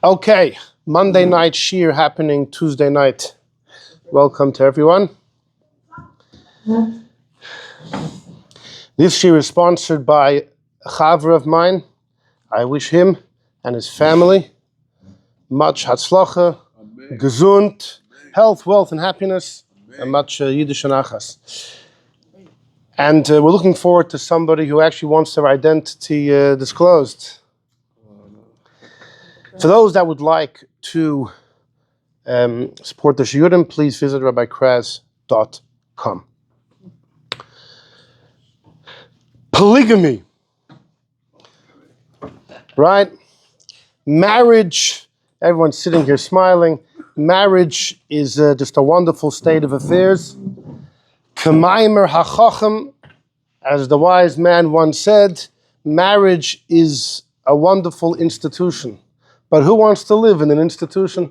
Okay, Monday night shir happening Tuesday night. Welcome to everyone. This shir is sponsored by a chaver of mine. I wish him and his family much hatzlacha, gesund, health, wealth, and happiness, and much Yiddish and achas. And we're looking forward to somebody who actually wants their identity disclosed. For those that would like to support the shiurim, please visit rabbikraz.com. Polygamy, right? Marriage, everyone's sitting here smiling. Marriage is just a wonderful state of affairs. K'maimer hachacham, as the wise man once said, marriage is a wonderful institution. But who wants to live in an institution?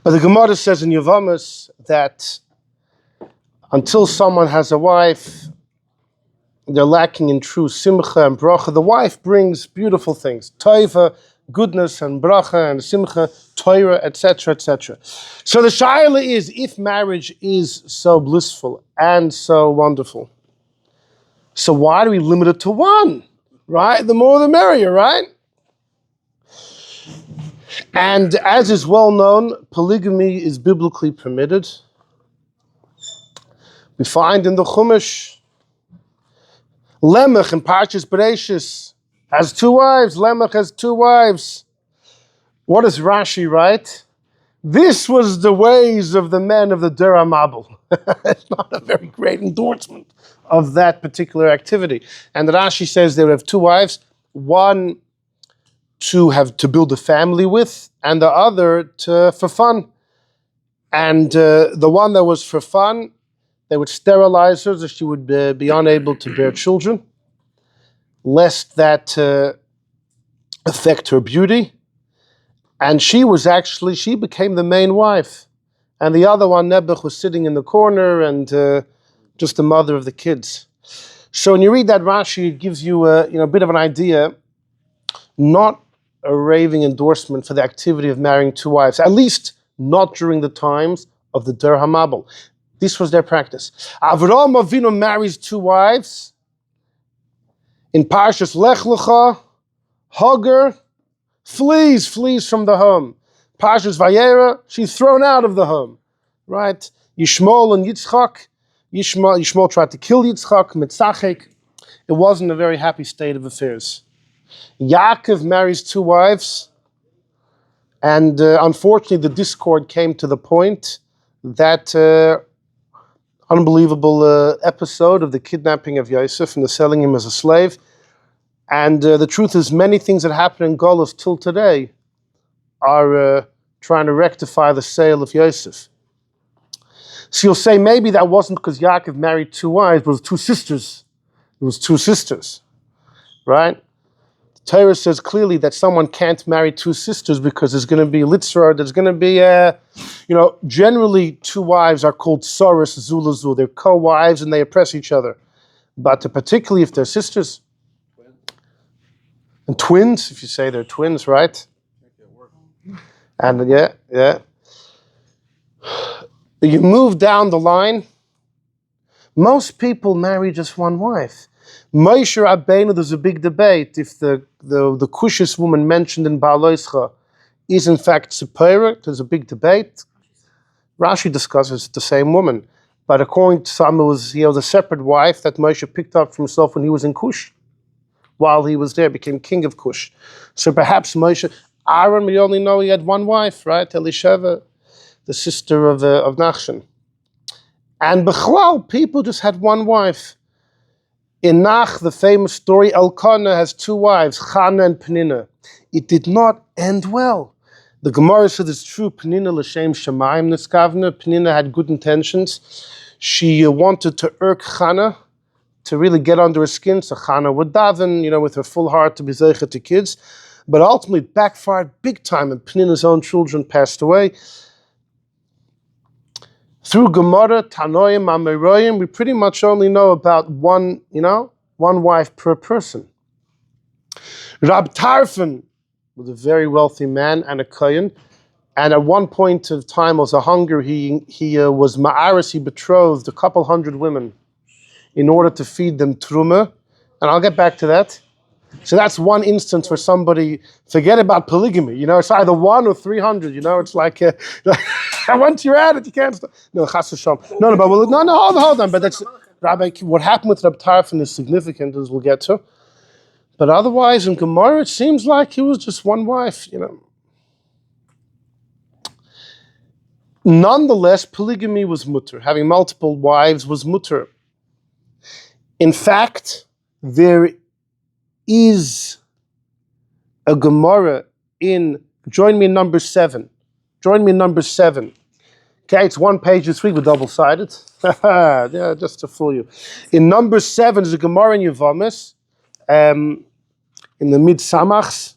But the Gemorrah says in Yevamos that until someone has a wife, they're lacking in true simcha and bracha. The wife brings beautiful things, toiva, goodness and bracha and simcha, Torah, etc., etc. So the shaila is, if marriage is so blissful and so wonderful, so why do we limit it to one, right? The more the merrier, right? And as is well known, polygamy is biblically permitted. We find in the Chumash, Lemech in Parshas Bereshis has two wives. Lemech has two wives. What does Rashi write? This was the ways of the men of the Der HaMabel. It's not a very great endorsement of that particular activity. And Rashi says they would have two wives, one to build a family with, and the other for fun. And the one that was for fun, they would sterilize her so she would be unable to bear children, lest that affect her beauty. And she became the main wife. And the other one, Nebuch, was sitting in the corner and just the mother of the kids. So when you read that Rashi, it gives you a bit of an idea, not a raving endorsement for the activity of marrying two wives, at least not during the times of the Der HaMabel. This was their practice. Avraham Avinu marries two wives. In Parshas Lech Lecha, Hagar flees from the home. Parshas Vayera, she's thrown out of the home. Right? Yishmael and Yitzchak. Yishmael tried to kill Yitzchak, Mitzachek. It wasn't a very happy state of affairs. Yaakov marries two wives, and unfortunately the discord came to the point that unbelievable episode of the kidnapping of Yosef and the selling him as a slave. And the truth is, many things that happen in Golus till today are trying to rectify the sale of Yosef. So you'll say maybe that wasn't because Yaakov married two wives, but it was two sisters. It was two sisters, right? Torah says clearly that someone can't marry two sisters because there's going to be litzra, there's going to be, generally two wives are called soros zulazu. They're co-wives and they oppress each other. But particularly if they're sisters. And twins, if you say they're twins, right? And yeah. You move down the line, most people marry just one wife. Moshe Rabbeinu, there's a big debate if the Cushist woman mentioned in Ba'aloischa is in fact superior. There's a big debate. Rashi discusses the same woman, but according to some, he was a separate wife that Moshe picked up for himself when he was in Cush. While he was there, became king of Cush. So perhaps Aaron, we only know he had one wife, right? Elisheva, the sister of Nachshon. And Bechlal, people just had one wife. In Nach, the famous story, Elkanah has two wives, Chana and Penina. It did not end well. The Gemorrah says it's true, Penina l'shem shamayim niskavna. Penina had good intentions. She wanted to irk Chana, to really get under her skin, so Chana would daven, with her full heart to be zeicha to kids. But ultimately it backfired big time, and Penina's own children passed away. Through Gemorrah, Tanoim, Ameroyim, we pretty much only know about one wife per person. Rab Tarfon was a very wealthy man and a kohen. And at one point of time was a hunger. He was ma'aris, he betrothed a couple hundred women in order to feed them truma. And I'll get back to that. So that's one instance where somebody, forget about polygamy, it's either 1 or 300, it's like, once you're at it, you can't stop. No, chas v'shalom. No, hold on, but that's, Rabbi, what happened with Reb Tarfon is significant, as we'll get to. But otherwise, in Gemorrah, it seems like he was just one wife, Nonetheless, polygamy was mutter. Having multiple wives was mutter. In fact, there is a Gemorrah join me in number 7. Join me in number 7. Okay, it's 1 page of 3 with double-sided. Yeah, just to fool you. In number 7 is a Gemorrah in Yevamis, in the Mid-Samachs.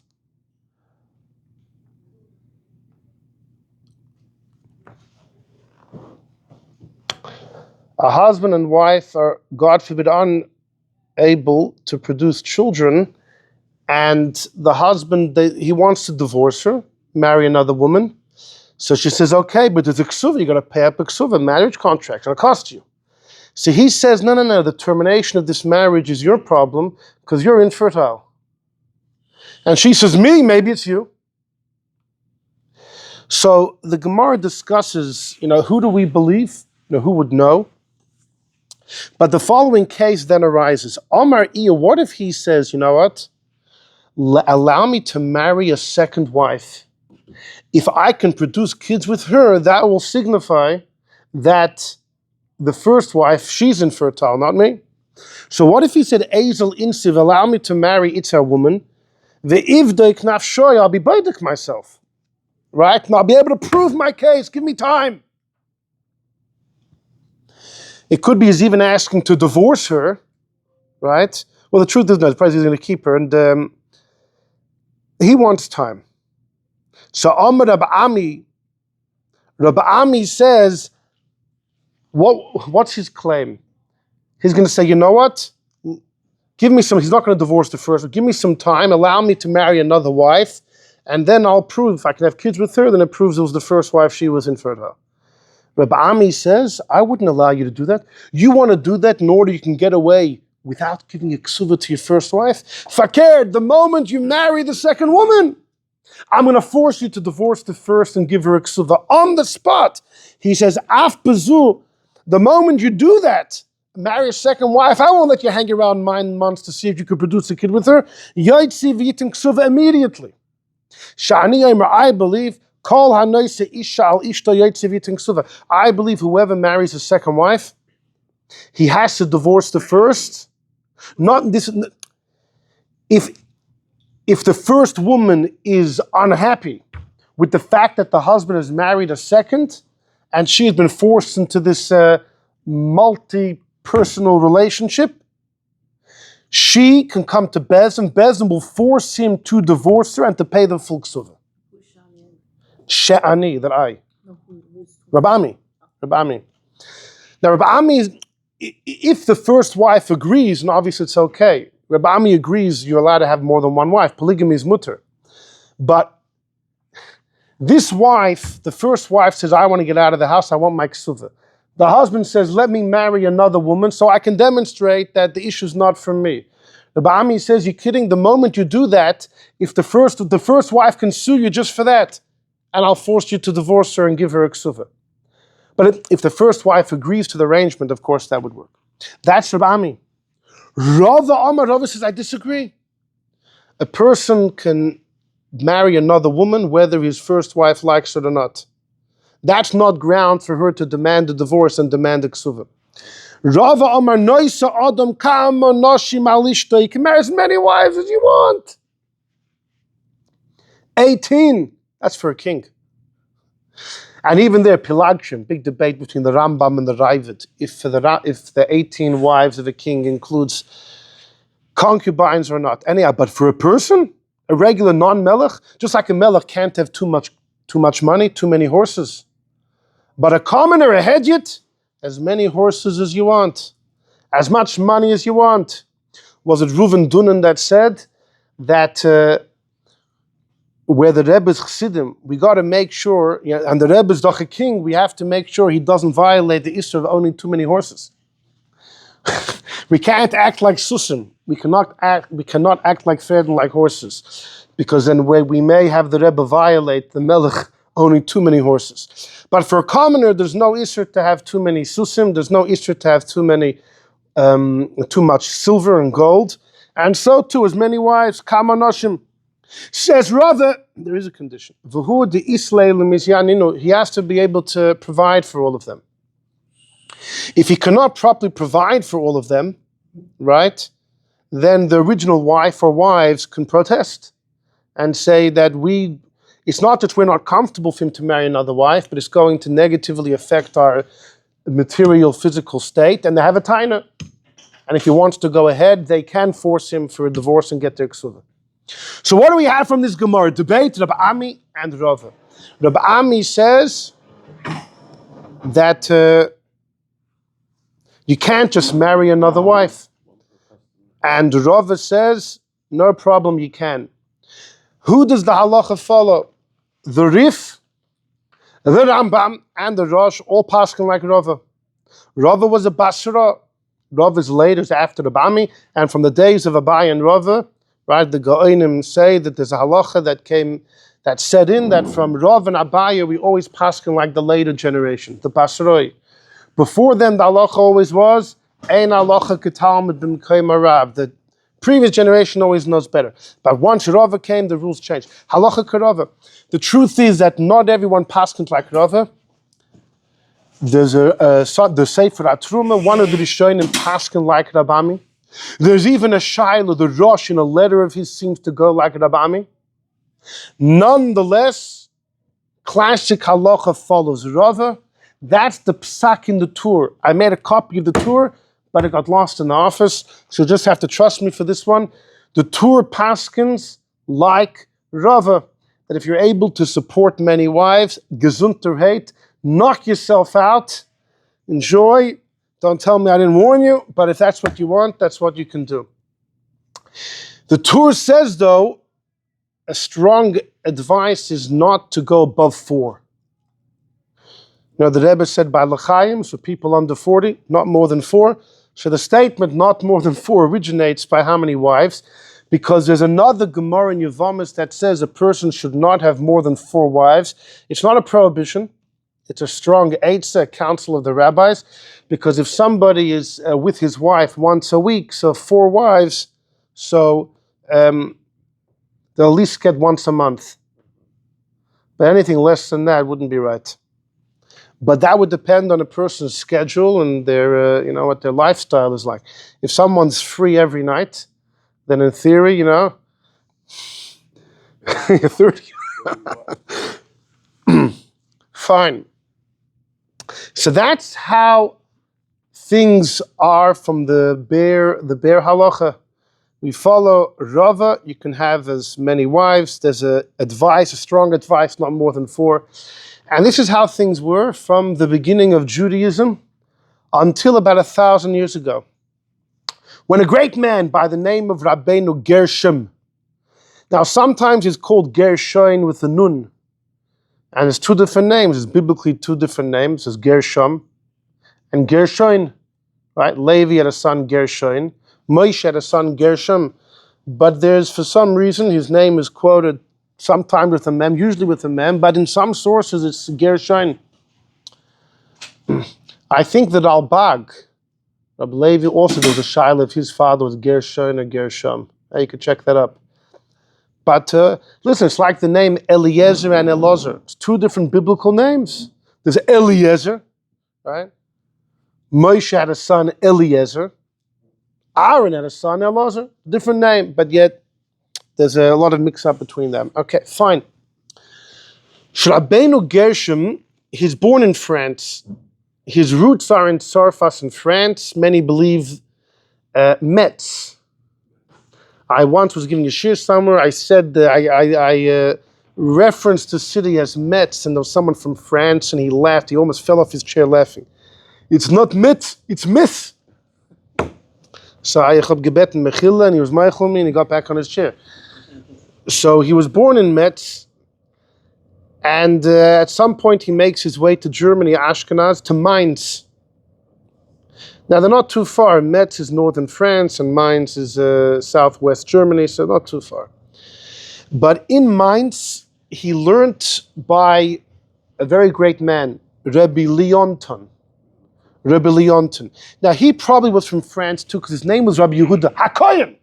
A husband and wife are, God forbid, unable to produce children, and the husband, he wants to divorce her, marry another woman. So she says, okay, but there's a ksuva, you got to pay up a ksuva, marriage contract, it's going to cost you. So he says, no, the termination of this marriage is your problem because you're infertile. And she says, me, maybe it's you. So the Gemara discusses, who do we believe? Who would know? But the following case then arises. Omar Iya, what if he says, you know what? Allow me to marry a second wife. If I can produce kids with her, that will signify that the first wife, she's infertile, not me. So what if he said, Exile insiv, allow me to marry it's a woman. The ivdek nafshoy, I'll be baidik myself. Right? And I'll be able to prove my case. Give me time. It could be he's even asking to divorce her, right? Well, the truth is, no, the price he's going to keep her, and he wants time. So Amr Rabbi Ami says, what's his claim? He's going to say, you know what? Give me some, he's not going to divorce the first, but give me some time, allow me to marry another wife, and then I'll prove, if I can have kids with her, then it proves it was the first wife, she was infertile. Rabbi Ami says, I wouldn't allow you to do that. You want to do that in order you can get away without giving a ksuva to your first wife? Fakir, the moment you marry the second woman, I'm going to force you to divorce the first and give her a ksuva on the spot. He says, Af bezu, the moment you do that, marry a second wife, I won't let you hang around 9 months to see if you could produce a kid with her. Yaitzi v'yitin ksuva immediately. Sha'ani Eimer, I believe, I believe whoever marries a second wife, he has to divorce the first. Not this. If the first woman is unhappy with the fact that the husband has married a second, and she has been forced into this multi-personal relationship, she can come to Bezdin. Bezdin will force him to divorce her and to pay the full ksuva. She'ani, that I. Rabbi Ami. Now, Rabbi Ami, if the first wife agrees, and obviously it's okay, Rabbi Ami agrees you're allowed to have more than one wife. Polygamy is mutter. But this wife, the first wife says, I want to get out of the house, I want my ksuva. The husband says, let me marry another woman so I can demonstrate that the issue is not for me. Rabbi Ami says, you're kidding. The moment you do that, if the first wife can sue you just for that, and I'll force you to divorce her and give her a ksuva. But if the first wife agrees to the arrangement, of course, that would work. That's Rabbi Ami. Rava says, I disagree. A person can marry another woman whether his first wife likes it or not. That's not ground for her to demand a divorce and demand a ksuva. Rava Amar Noisa Adam Kama Nashim Alishta. You can marry as many wives as you want. 18. That's for a king. And even there, Pilagshim, big debate between the Rambam and the Ravid. If the 18 wives of a king includes concubines or not. Anyhow, but for a person, a regular non-melech, just like a melech can't have too much money, too many horses. But a commoner, a hedjit, as many horses as you want, as much money as you want. Was it Reuven Dunan that said that where the Rebbe's Chassidim, we got to make sure, and the Rebbe's doch a king, we have to make sure he doesn't violate the issue of owning too many horses. We can't act like Susim. We cannot act like Pferden, like horses, because then we may have the Rebbe violate the Melech owning too many horses. But for a commoner, there's no issue to have too many Susim. There's no issue to have too much silver and gold, and so too as many wives. Kamanoshim. Says rather, there is a condition. V'hu de Isleilim is yaninu. He has to be able to provide for all of them. If he cannot properly provide for all of them, right, then the original wife or wives can protest and say that it's not that we're not comfortable for him to marry another wife, but it's going to negatively affect our material, physical state, and they have a takanos. And if he wants to go ahead, they can force him for a divorce and get their ksuva. So what do we have from this Gemorrah? Debate, Rabbi Ami and Rava. Rabbi Ami says that you can't just marry another wife. And Rava says, no problem, you can. Who does the halacha follow? The Rif, the Rambam, and the Rosh, all passing like Rava. Rava was a Basra. Rava is later, after Rabbi Ami, and from the days of Abai and Rava, right, the Gaonim say that there's a halacha that set in that from Rav and Abaya we always paskin like the later generation, the Basroi. Before them the halacha always was ein halacha ketalmud b'mkei Rav. The previous generation always knows better. But once Rava came, the rules changed. Halacha kerava. The truth is that not everyone paskins like Rava. There's the Sefer Atruma, one of the Rishonim paskin like Rabbi Ami. There's even a Shiloh, the Rosh, in a letter of his seems to go like Rabbi Ami. Nonetheless, classic halacha follows Rava. That's the Psak in the tour. I made a copy of the tour, but it got lost in the office, so you just have to trust me for this one. The tour paskins like Rava, that if you're able to support many wives, gesunter hate, knock yourself out, enjoy. Don't tell me I didn't warn you, but if that's what you want, that's what you can do. The Torah says, though, a strong advice is not to go above 4. The Rebbe said by L'chaim, so people under 40, not more than 4. So the statement not more than 4 originates by how many wives? Because there's another Gemorrah in Yevamis that says a person should not have more than 4 wives. It's not a prohibition. It's a strong eitzah, counsel of the rabbis, because if somebody is with his wife once a week, so 4 wives, so they'll at least get once a month. But anything less than that wouldn't be right. But that would depend on a person's schedule and their, what their lifestyle is like. If someone's free every night, then in theory, 30. Fine. So that's how things are from the bear halacha. We follow Rava. You can have as many wives. There's a strong advice, not more than 4. And this is how things were from the beginning of Judaism until about 1,000 years ago, when a great man by the name of Rabbeinu Gershom. Now sometimes he's called Gershom with the nun. And there's 2 different names. There's biblically 2 different names. There's Gershom and Gershom, right? Levi had a son, Gershom. Moshe had a son, Gershom. But there's, for some reason, his name is quoted sometimes with a mem, usually with a mem, but in some sources it's Gershom. I think that Al-Bag, Rabbi Levi, also there was a shiloh if his father was Gershom or Gershom. You could check that up. But listen, it's like the name Eliezer and Elazar. It's 2 different biblical names. There's Eliezer, right? Moshe had a son, Eliezer. Aaron had a son, Elazar. Different name, but yet there's a lot of mix-up between them. Okay, fine. Rabbeinu Gershom, he's born in France. His roots are in Sarfas in France. Many believe Metz. I once was giving a shir somewhere. I said I referenced the city as Metz, and there was someone from France, and he laughed. He almost fell off his chair laughing. It's not Metz, it's Metz. So I hab gebeten mechila, and he was meichel me, and he got back on his chair. So he was born in Metz, and at some point he makes his way to Germany, Ashkenaz, to Mainz. Now they're not too far. Metz is northern France and Mainz is southwest Germany, so not too far. But in Mainz, he learnt by a very great man, Rabbi Leonton. Rabbi Leonton. Now he probably was from France too, because his name was Rabbi Yehuda Hakoyen.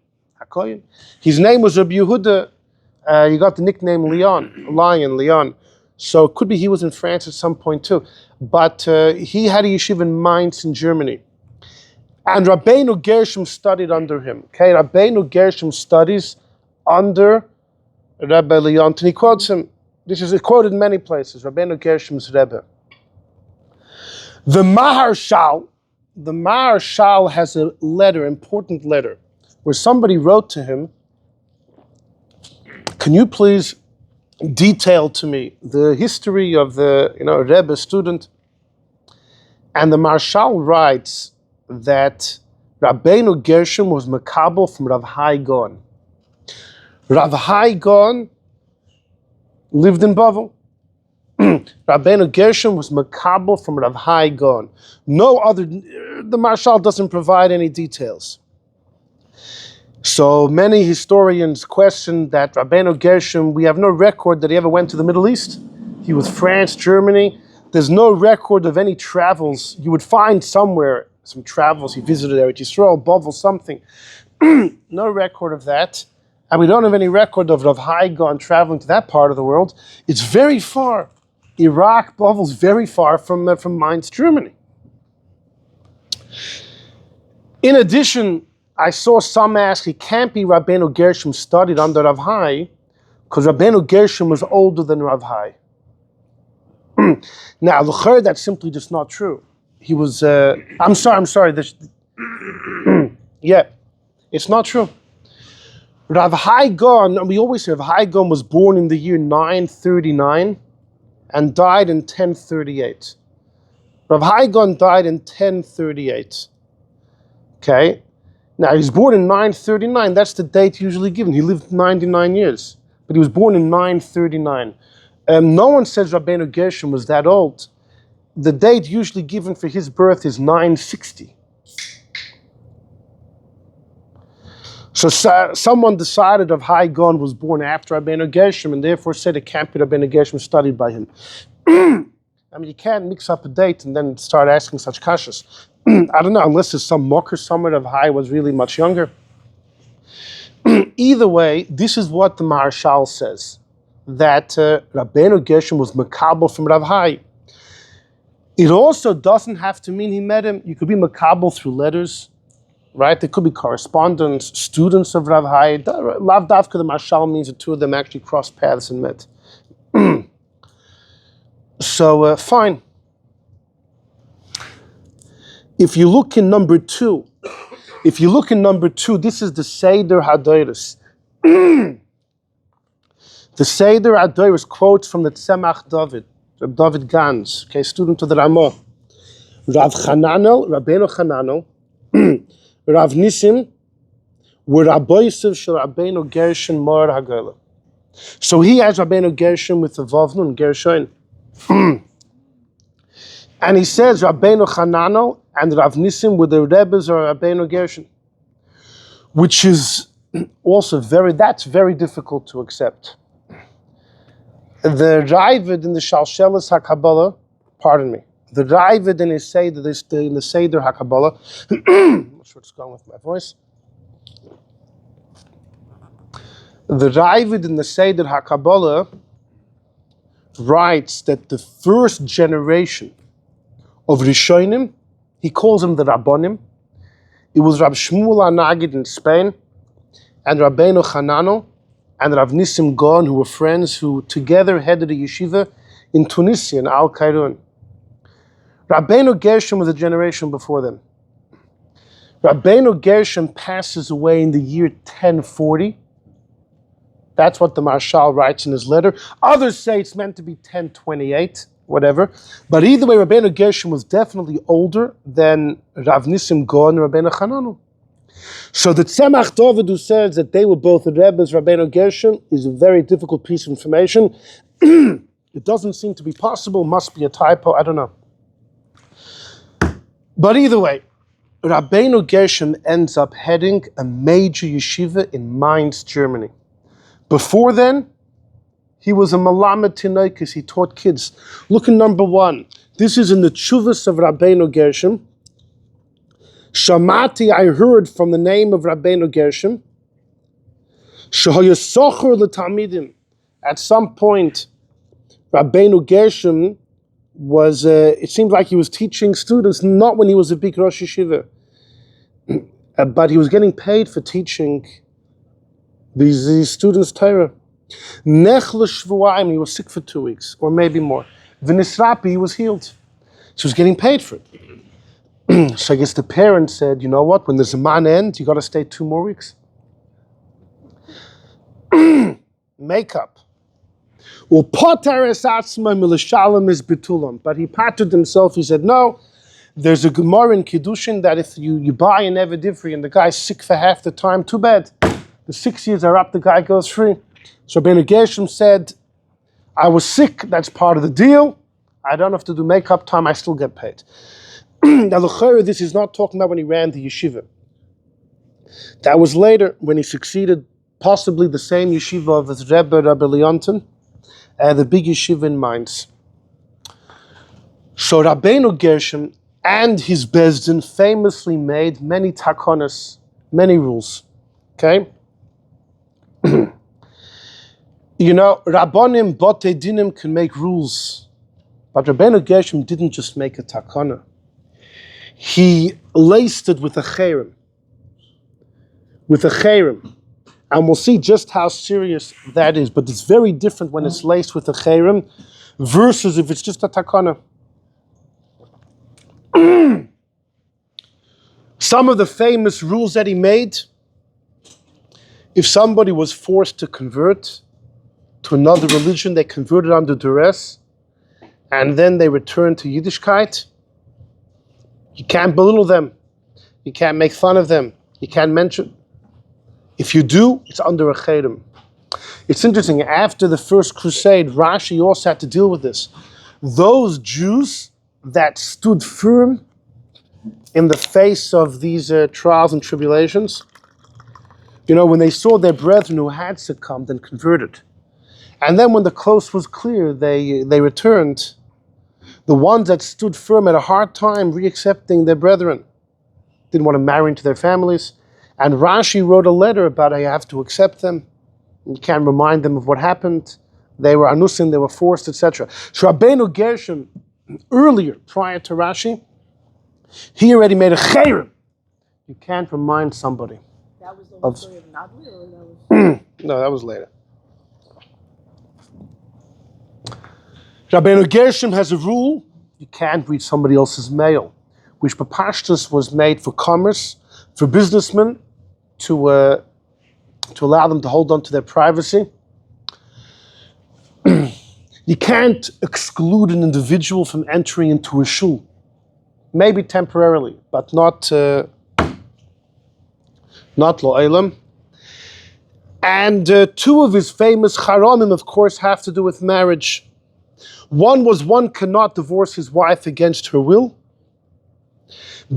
Hakoyen. His name was Rabbi Yehuda. He got the nickname Leon. So it could be he was in France at some point too. But he had a yeshiva in Mainz in Germany. And Rabbeinu Gershom studied under him. Okay, Rabbeinu Gershom studies under Rabbi Leonton. He quotes him. This is quoted in many places. Rabbeinu Gershom's Rebbe. The Maharshal has a letter, important letter, where somebody wrote to him, "Can you please detail to me the history of the Rebbe student?" And the Marshal writes that Rabbeinu Gershom was makabel from Rav Hai Gaon. Rav Hai Gaon lived in Bavel. Rabbeinu Gershom was makabel from Rav Hai Gaon. The Marshal doesn't provide any details. So many historians question that Rabbeinu Gershom, we have no record that he ever went to the Middle East. He was France, Germany. There's no record of any travels. You would find somewhere some travels. He visited Eretz Yisrael, Bavel, something. No record of that. And we don't have any record of Rav Hai Gaon traveling to that part of the world. It's very far. Iraq, Bavel's very far from Mainz, Germany. In addition, I saw some ask, it can't be Rabbeinu Gershom studied under Rav Hai, because Rabbeinu Gershom was older than Rav Hai. Now, l'chayr, that's simply just not true. He was, I'm sorry. Yeah, it's not true. Rav Hai Gaon, we always say Rav Hai Gaon was born in the year 939 and died in 1038. Rav Hai Gaon died in 1038. Okay? Now, he was born in 939. That's the date usually given. He lived 99 years. But he was born in 939. No one says Rabbeinu Gershom was that old. The date usually given for his birth is 960. So someone decided Rav Hai Gaon was born after Rabbeinu Gershom and therefore said it can't be Rabbeinu Gershom studied by him. I mean, you can't mix up a date and then start asking such kashas. I don't know, unless there's some mocker somewhere Rav Hai was really much younger. Either way, this is what the Maharshal says, that Rabbeinu Gershom was makabel from Rav Hai. It also doesn't have to mean he met him. You could be makabel through letters, right? There could be correspondence, students of Rav Hai. Lav davka, the Maharshal means the two of them actually crossed paths and met. So, fine. If you look in number 2, this is the Seder HaDoros. The Seder HaDoros quotes from the Tzemach David, Reb David Gans, okay, student of the Ramah. Rav Chananel, Rabbeinu Chananel, Rav Nisim, were Rabboisiv shel Rabbeinu Gershom Mor HaGola. So he has Rabbeinu Gershom with the Vavnu and Gershon. And he says Rabbeinu Chananel and Rav Nisim were the Rebbes of Rabbeinu Gershom, which is also that's very difficult to accept. The Ravid in the Shalshelis HaKabbalah, the Ravid in the Seder HaKabbalah, I'm not sure what's going with my voice. The Ravid in the Seder HaKabbalah writes that the first generation of Rishonim, he calls them the Rabbanim. It was Rab Shmuel HaNagid in Spain, and Rabbeinu Chananel, and Rav Nisim Gaon, who were friends, who together headed a yeshiva in Tunisia, in Al Kairun. Rabbeinu Gershom was a generation before them. Rabbeinu Gershom passes away in the year 1040. That's what the Marshal writes in his letter. Others say it's meant to be 1028, whatever. But either way, Rabbeinu Gershom was definitely older than Rav Nisim Gaon and Rabbeinu Chananel. So the Tzemach David, who says that they were both the Rebbe's Rabbeinu Gershom, is a very difficult piece of information. It doesn't seem to be possible, must be a typo, I don't know. But either way, Rabbeinu Gershom ends up heading a major yeshiva in Mainz, Germany. Before then, he was a Malamed Tinoikis, he taught kids. Look at number 1. This is in the Tshuvas of Rabbeinu Gershom. Shamati, I heard from the name of Rabbeinu Gershom. Shehoya socher l'talmidim. At some point, Rabbeinu Gershom was, it seemed like he was teaching students, not when he was a big Rosh Yeshiva, but he was getting paid for teaching these students Torah. Nech l'shvuayim, he was sick for 2 weeks, or maybe more. V'nisrapi, he was healed. So he was getting paid for it. So I guess the parents said, you know what, when there's a man end, you got to stay 2 more weeks. Makeup. But he patted himself, he said, no, there's a Gemorrah in Kiddushin that if you buy an Evedivri and the guy's sick for half the time, too bad. The 6 years are up, the guy goes free. So Rabbeinu Gershom said, I was sick, that's part of the deal. I don't have to do makeup time, I still get paid. Now, this is not talking about when he ran the yeshiva. That was later when he succeeded possibly the same yeshiva of his Rebbe, Rabbi Leonton, the big yeshiva in Mainz. So Rabbeinu Gershom and his Bezdin famously made many takanos, many rules. Okay? You know, rabanim, bote dinim can make rules, but Rabbeinu Gershom didn't just make a takana. He laced it with a cherem. With a cherem. And we'll see just how serious that is, but it's very different when it's laced with a cherem versus if it's just a takana. Some of the famous rules that he made, if somebody was forced to convert to another religion, they converted under duress, and then they returned to Yiddishkeit, you can't belittle them. You can't make fun of them. You can't mention. If you do, it's under a cherem. It's interesting, after the First Crusade, Rashi also had to deal with this. Those Jews that stood firm in the face of these trials and tribulations, you know, when they saw their brethren who had succumbed and converted, and then when the coast was clear, they returned. The ones that stood firm had a hard time reaccepting their brethren, didn't want to marry into their families. And Rashi wrote a letter about how you have to accept them. You can't remind them of what happened. They were anusin, they were forced, etc. So Rabbeinu Gershom, earlier, prior to Rashi, he already made a cherem. You can't remind somebody. That was the whole story of Nadli, or that was... No, that was later. Rabbeinu Gershom has a rule, you can't read somebody else's mail, which Bapashtus was made for commerce, for businessmen, to allow them to hold on to their privacy. You can't exclude an individual from entering into a shul. Maybe temporarily, but not lo'elam. And 2 of his famous Chachamim, of course, have to do with marriage. One was one cannot divorce his wife against her will.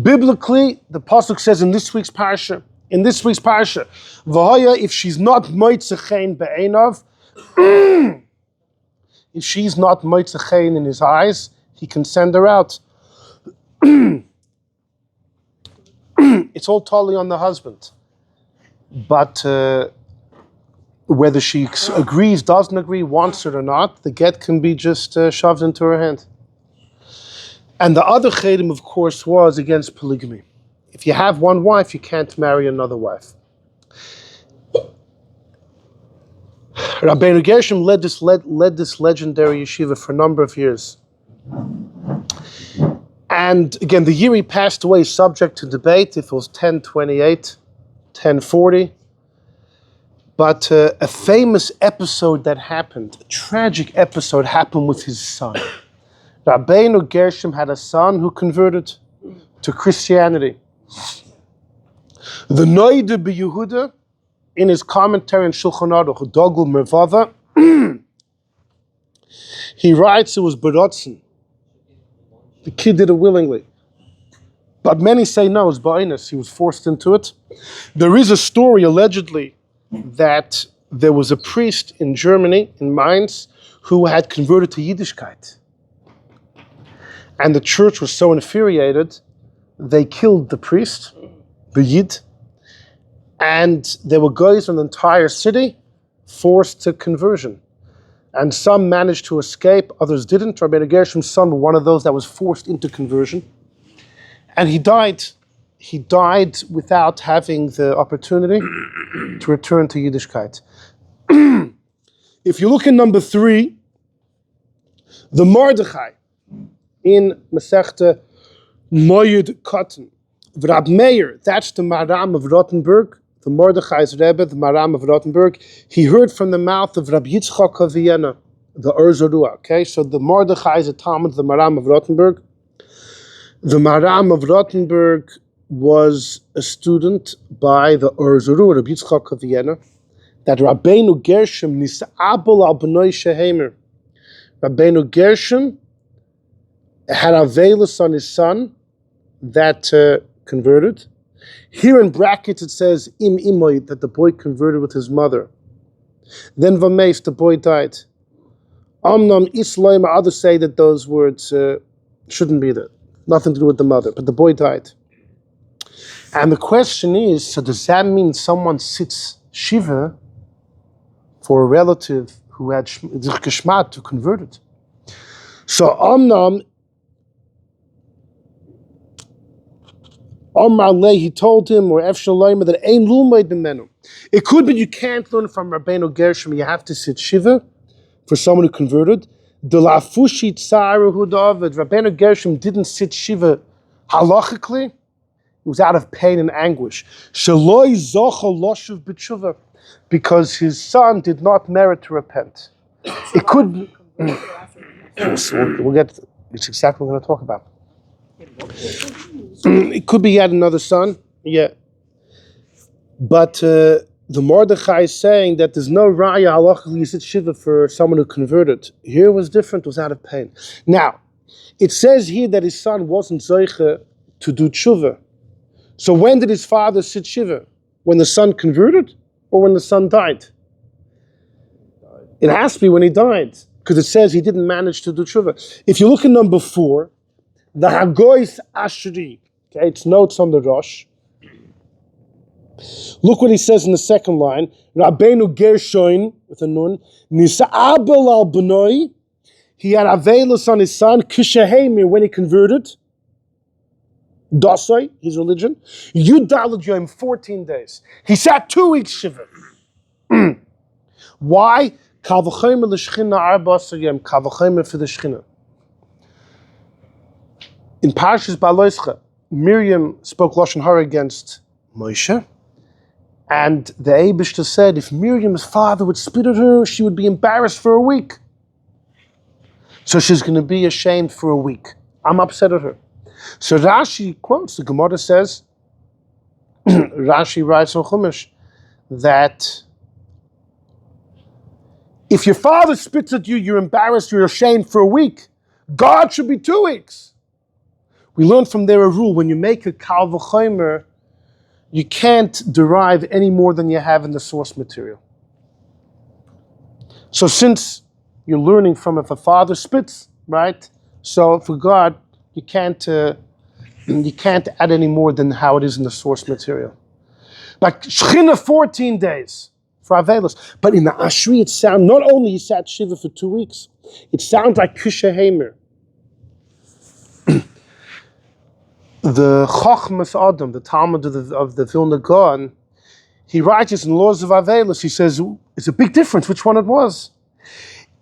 Biblically, the Passuk says in this week's parsha, V'haya, if she's not moitzechein be'einav, if she's not moitzechein in his eyes, he can send her out. It's all totally on the husband. But whether she agrees, doesn't agree, wants it or not, the get can be just shoved into her hand. And the other cherem, of course, was against polygamy. If you have one wife, you can't marry another wife. Rabbeinu Gershom led this legendary yeshiva for a number of years. And again, the year he passed away is subject to debate, if it was 1028, 1040. But a famous episode that happened, a tragic episode happened with his son. Rabbeinu Gershom had a son who converted to Christianity. The Noide B'Yehuda, in his commentary on Shulchan Aruch, Dogel Mervava, he writes it was Baratzen. The kid did it willingly. But many say no, it's Ba'inus. He was forced into it. There is a story, allegedly, that there was a priest in Germany, in Mainz, who had converted to Yiddishkeit. And the church was so infuriated, they killed the priest, the Yid, and there were guys in the entire city forced to conversion. And some managed to escape, others didn't. Rabbeinu Gershom's son was one of those that was forced into conversion. And he died. He died without having the opportunity to return to Yiddishkeit. If you look in number 3, the Mordechai in Masechta Moyed Cotton, Rab Meir, that's the Maram of Rottenburg, the Mordechai's Rebbe, the Maram of Rottenburg, he heard from the mouth of Rab Yitzchak of Vienna, the Ur Zarua. Okay, so the Mordechai is a Talmud of the Maram of Rottenburg. The Maram of Rottenburg was a student by the Ur Zarua, Rab Yitzchak of Vienna, that Rabbeinu Gershom nis'abel al b'noi shehemer. Rabbeinu Gershom had Avelis on his son that converted. Here in brackets it says im imoy, that the boy converted with his mother. Then vameis, the boy died. Amnam isloim, others say that those words shouldn't be there. Nothing to do with the mother, but the boy died. And the question is, so does that mean someone sits shiva for a relative who had geschmat to converted? So Amnam Amar he told him, or Efshaloim, that ein lulmaid b'menu. It could be you can't learn from Rabbeinu Gershom. You have to sit shiva for someone who converted. De la fushi tsaruhu David. Rabbeinu Gershom didn't sit shiva halachically. He was out of pain and anguish. Shaloi zocha loshuv b'tshuva, because his son did not merit to repent. It could be. We'll get. It's exactly what we're going to talk about. It could be he had another son, yeah. But the Mordechai is saying that there's no raya halachically you sit shiva for someone who converted. Here was different, was out of pain. Now, it says here that his son wasn't zoiche to do tshuva. So when did his father sit shiva? When the son converted or when the son died? It has to be when he died, because it says he didn't manage to do tshuva. If you look at number 4, the Hagois Ashri, okay, it's notes on the Rosh. Look what he says in the second line. Rabbeinu Gershom, with a nun, Nisa'abel al B'noi, he had Avelis on his son, Kishahemir, when he converted, Dasai, his religion, Yudalad Yom, 14 days. He sat 2 weeks Shiva. Why? Kavachemer l'shchina arba yom, Kavachemer for the Shchina. In Parshas Baloischa, Miriam spoke Lashon Hara against Moshe, and the Eibishter said if Miriam's father would spit at her, she would be embarrassed for a week. So she's going to be ashamed for a week. I'm upset at her. So Rashi quotes, the Gemorrah says, Rashi writes on Chumash, that if your father spits at you, you're embarrassed, you're ashamed for a week. God should be 2 weeks. We learn from there a rule: when you make a kal v'chomer, you can't derive any more than you have in the source material. So since you're learning from if a father spits, right? So for God, you can't add any more than how it is in the source material. Like Shechina, 14 days for Avelos. But in the Ashri, it sounds, not only he sat Shiva for 2 weeks, it sounds like Kishahemer. The Chachmas Adam, the Talmud of the Vilna Gaon, he writes this in Laws of Avelos. He says it's a big difference which one it was.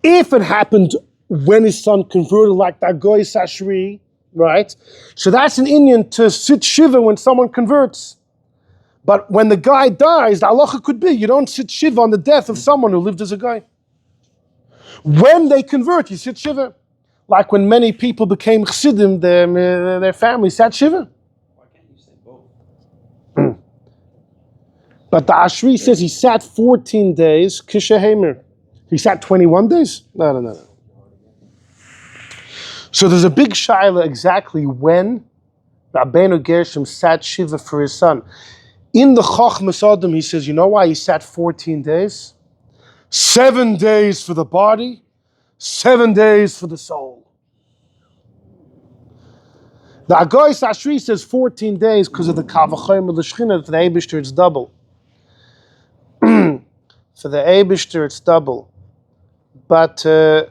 If it happened when his son converted, like that Goy Sashri, right? So that's an Inyan to sit Shiva when someone converts. But when the guy dies, the halacha could be you don't sit Shiva on the death of someone who lived as a guy. When they convert, you sit Shiva. Like when many people became Chassidim, their family sat Shiva. Why can't you say both? But the Ashri says he sat 14 days, Kishahemer. He sat 21 days? No. So there's a big shaila exactly when Rabbeinu Gershom sat Shiva for his son. In the Chochmas Adam, he says, you know why he sat 14 days? 7 days for the body, 7 days for the soul. The Agois Ashri says 14 days because of the Kavachayim of the Shechina. For the Eibishter, it's double. For the Eibishter, it's double. But the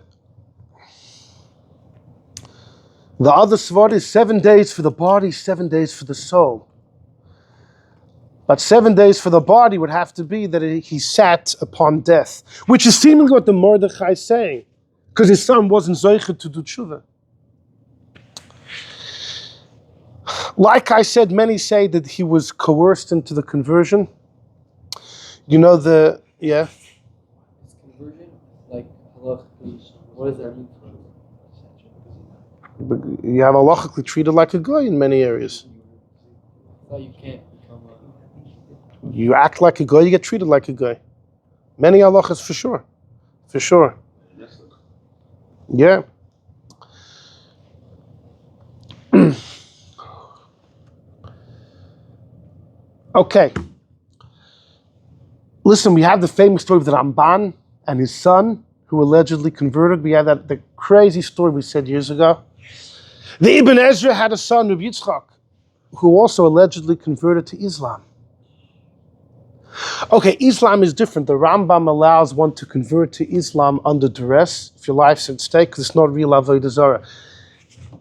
other Svar is 7 days for the body, 7 days for the soul. But 7 days for the body would have to be that he sat upon death, which is seemingly what the Mordechai is saying, because his son wasn't Zoichet to do tshuva. Like I said, many say that he was coerced into the conversion. You know yeah? Is conversion like halachically? What does that mean for You have halachically treated like a guy in many areas. I thought you can't become You act like a guy, you get treated like a guy. Many halachas for sure. For sure. Yeah. Okay. Listen, we have the famous story of the Ramban and his son who allegedly converted. We have the crazy story we said years ago. The Ibn Ezra had a son, Rabbi Yitzchak, who also allegedly converted to Islam. Okay, Islam is different. The Rambam allows one to convert to Islam under duress, if your life's at stake, because it's not real Avodah Zarah.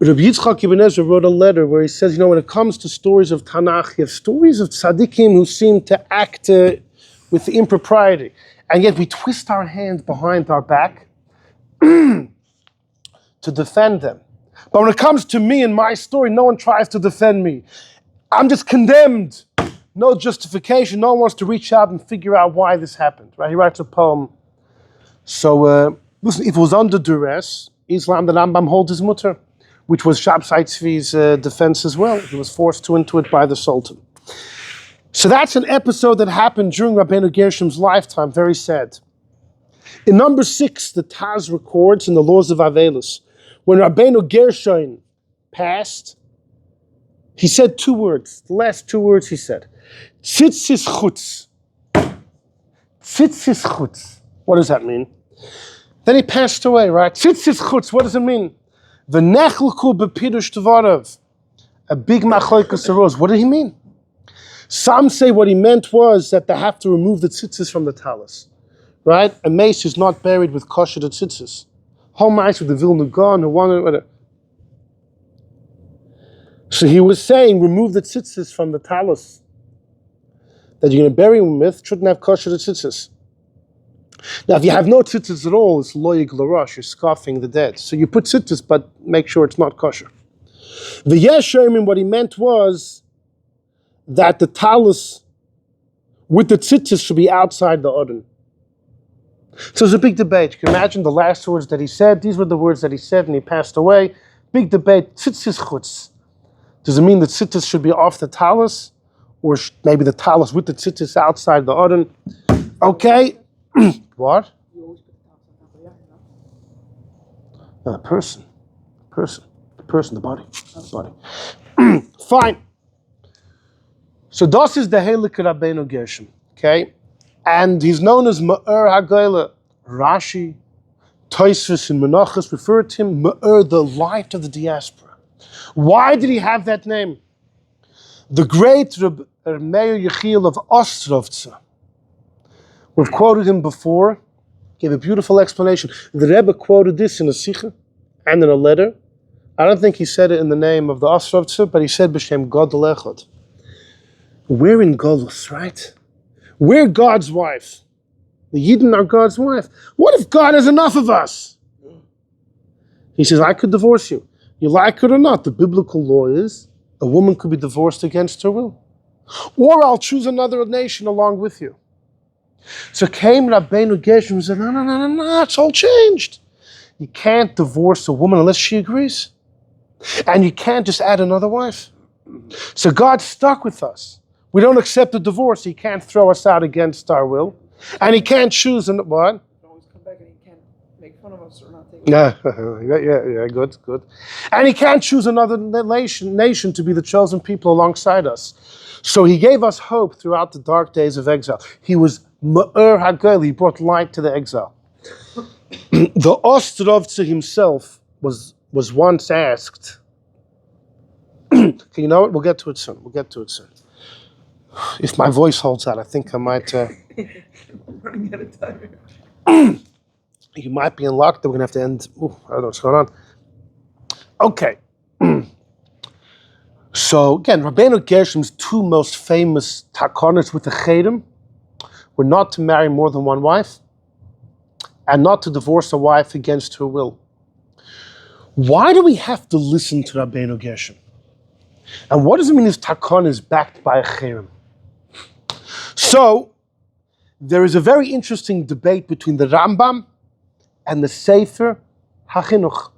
Rabbi Yitzchak Ibn Ezra wrote a letter where he says, when it comes to stories of Tanakh, you have stories of tzaddikim who seem to act with impropriety, and yet we twist our hands behind our back to defend them. But when it comes to me and my story, no one tries to defend me. I'm just condemned. No justification. No one wants to reach out and figure out why this happened. Right? He writes a poem. So, listen, if it was under duress, Islam, the Rambam holds his mutter, which was Shabsai Tzvi's defense as well. He was forced into it by the Sultan. So that's an episode that happened during Rabbeinu Gershom's lifetime. Very sad. In number 6, the Taz records in the Laws of Avelis, when Rabbeinu Gershom passed, he said 2 words. The last 2 words he said. Tzitzis chutz. Tzitzis chutz. What does that mean? Then he passed away, right? Tzitzis chutz, what does it mean? V'nechelku b'pirush tevarav. A big machlokes arose. What did he mean? Some say what he meant was that they have to remove the tzitzis from the talis. Right? A mace is not buried with kosher tzitzis. Whole mice with the Vilna Gaon, who wanted whatever. So he was saying, remove the tzitzis from the talis that you're going to bury him with, shouldn't have kosher tzitzis. Now, if you have no tzitzis at all, it's loyig l'rosh, you're scoffing the dead. So you put tzitzis, but make sure it's not kosher. The Yeshayim, what he meant was that the talis with the tzitzis should be outside the odin. So there's a big debate. You can imagine the last words that he said. These were the words that he said, and he passed away. Big debate. Tzitzis chutz. Does it mean that tzitzis should be off the talis, or maybe the talis with the tzitzis outside the odin? Okay. What? No, the person, the body. Fine. So das is the Heilige Rabbeinu Gershom. Okay. And he's known as Ma'er HaGoyle. Rashi, Tosfos, and Menachos refer to him Ma'er, the light of the diaspora. Why did he have that name? The great Meir Yechiel of Ostrovtza. We've quoted him before, gave a beautiful explanation. The Rebbe quoted this in a sikha and in a letter. I don't think he said it in the name of the Ostrovtza, but he said B'Shem Gadol Echad. We're in Golus, right? We're God's wife. The Yidden are God's wife. What if God has enough of us? He says, I could divorce you. You like it or not, the biblical law is a woman could be divorced against her will. Or I'll choose another nation along with you. So came Rabbeinu Gershom and said, no, it's all changed. You can't divorce a woman unless she agrees. And you can't just add another wife. So God stuck with us. We don't accept a divorce. He can't throw us out against our will. And he can't choose what? You can always come back and he can't make fun of us or not take it. Yeah, good. And he can't choose another nation to be the chosen people alongside us. So he gave us hope throughout the dark days of exile. He was Ma'er HaGoel, he brought light to the exile. The Ostrovtzer himself was once asked, okay, you know what, we'll get to it soon. If my voice holds out, I think I might... Running out of time. You might be in luck that we're going to have to end... I don't know what's going on. Okay. So again, Rabbeinu Gershom's two most famous takanos with the Cherem were not to marry more than one wife and not to divorce a wife against her will. Why do we have to listen to Rabbeinu Gershom? And what does it mean his takon is backed by a Cherem? So, there is a very interesting debate between the Rambam and the Sefer HaChinuch.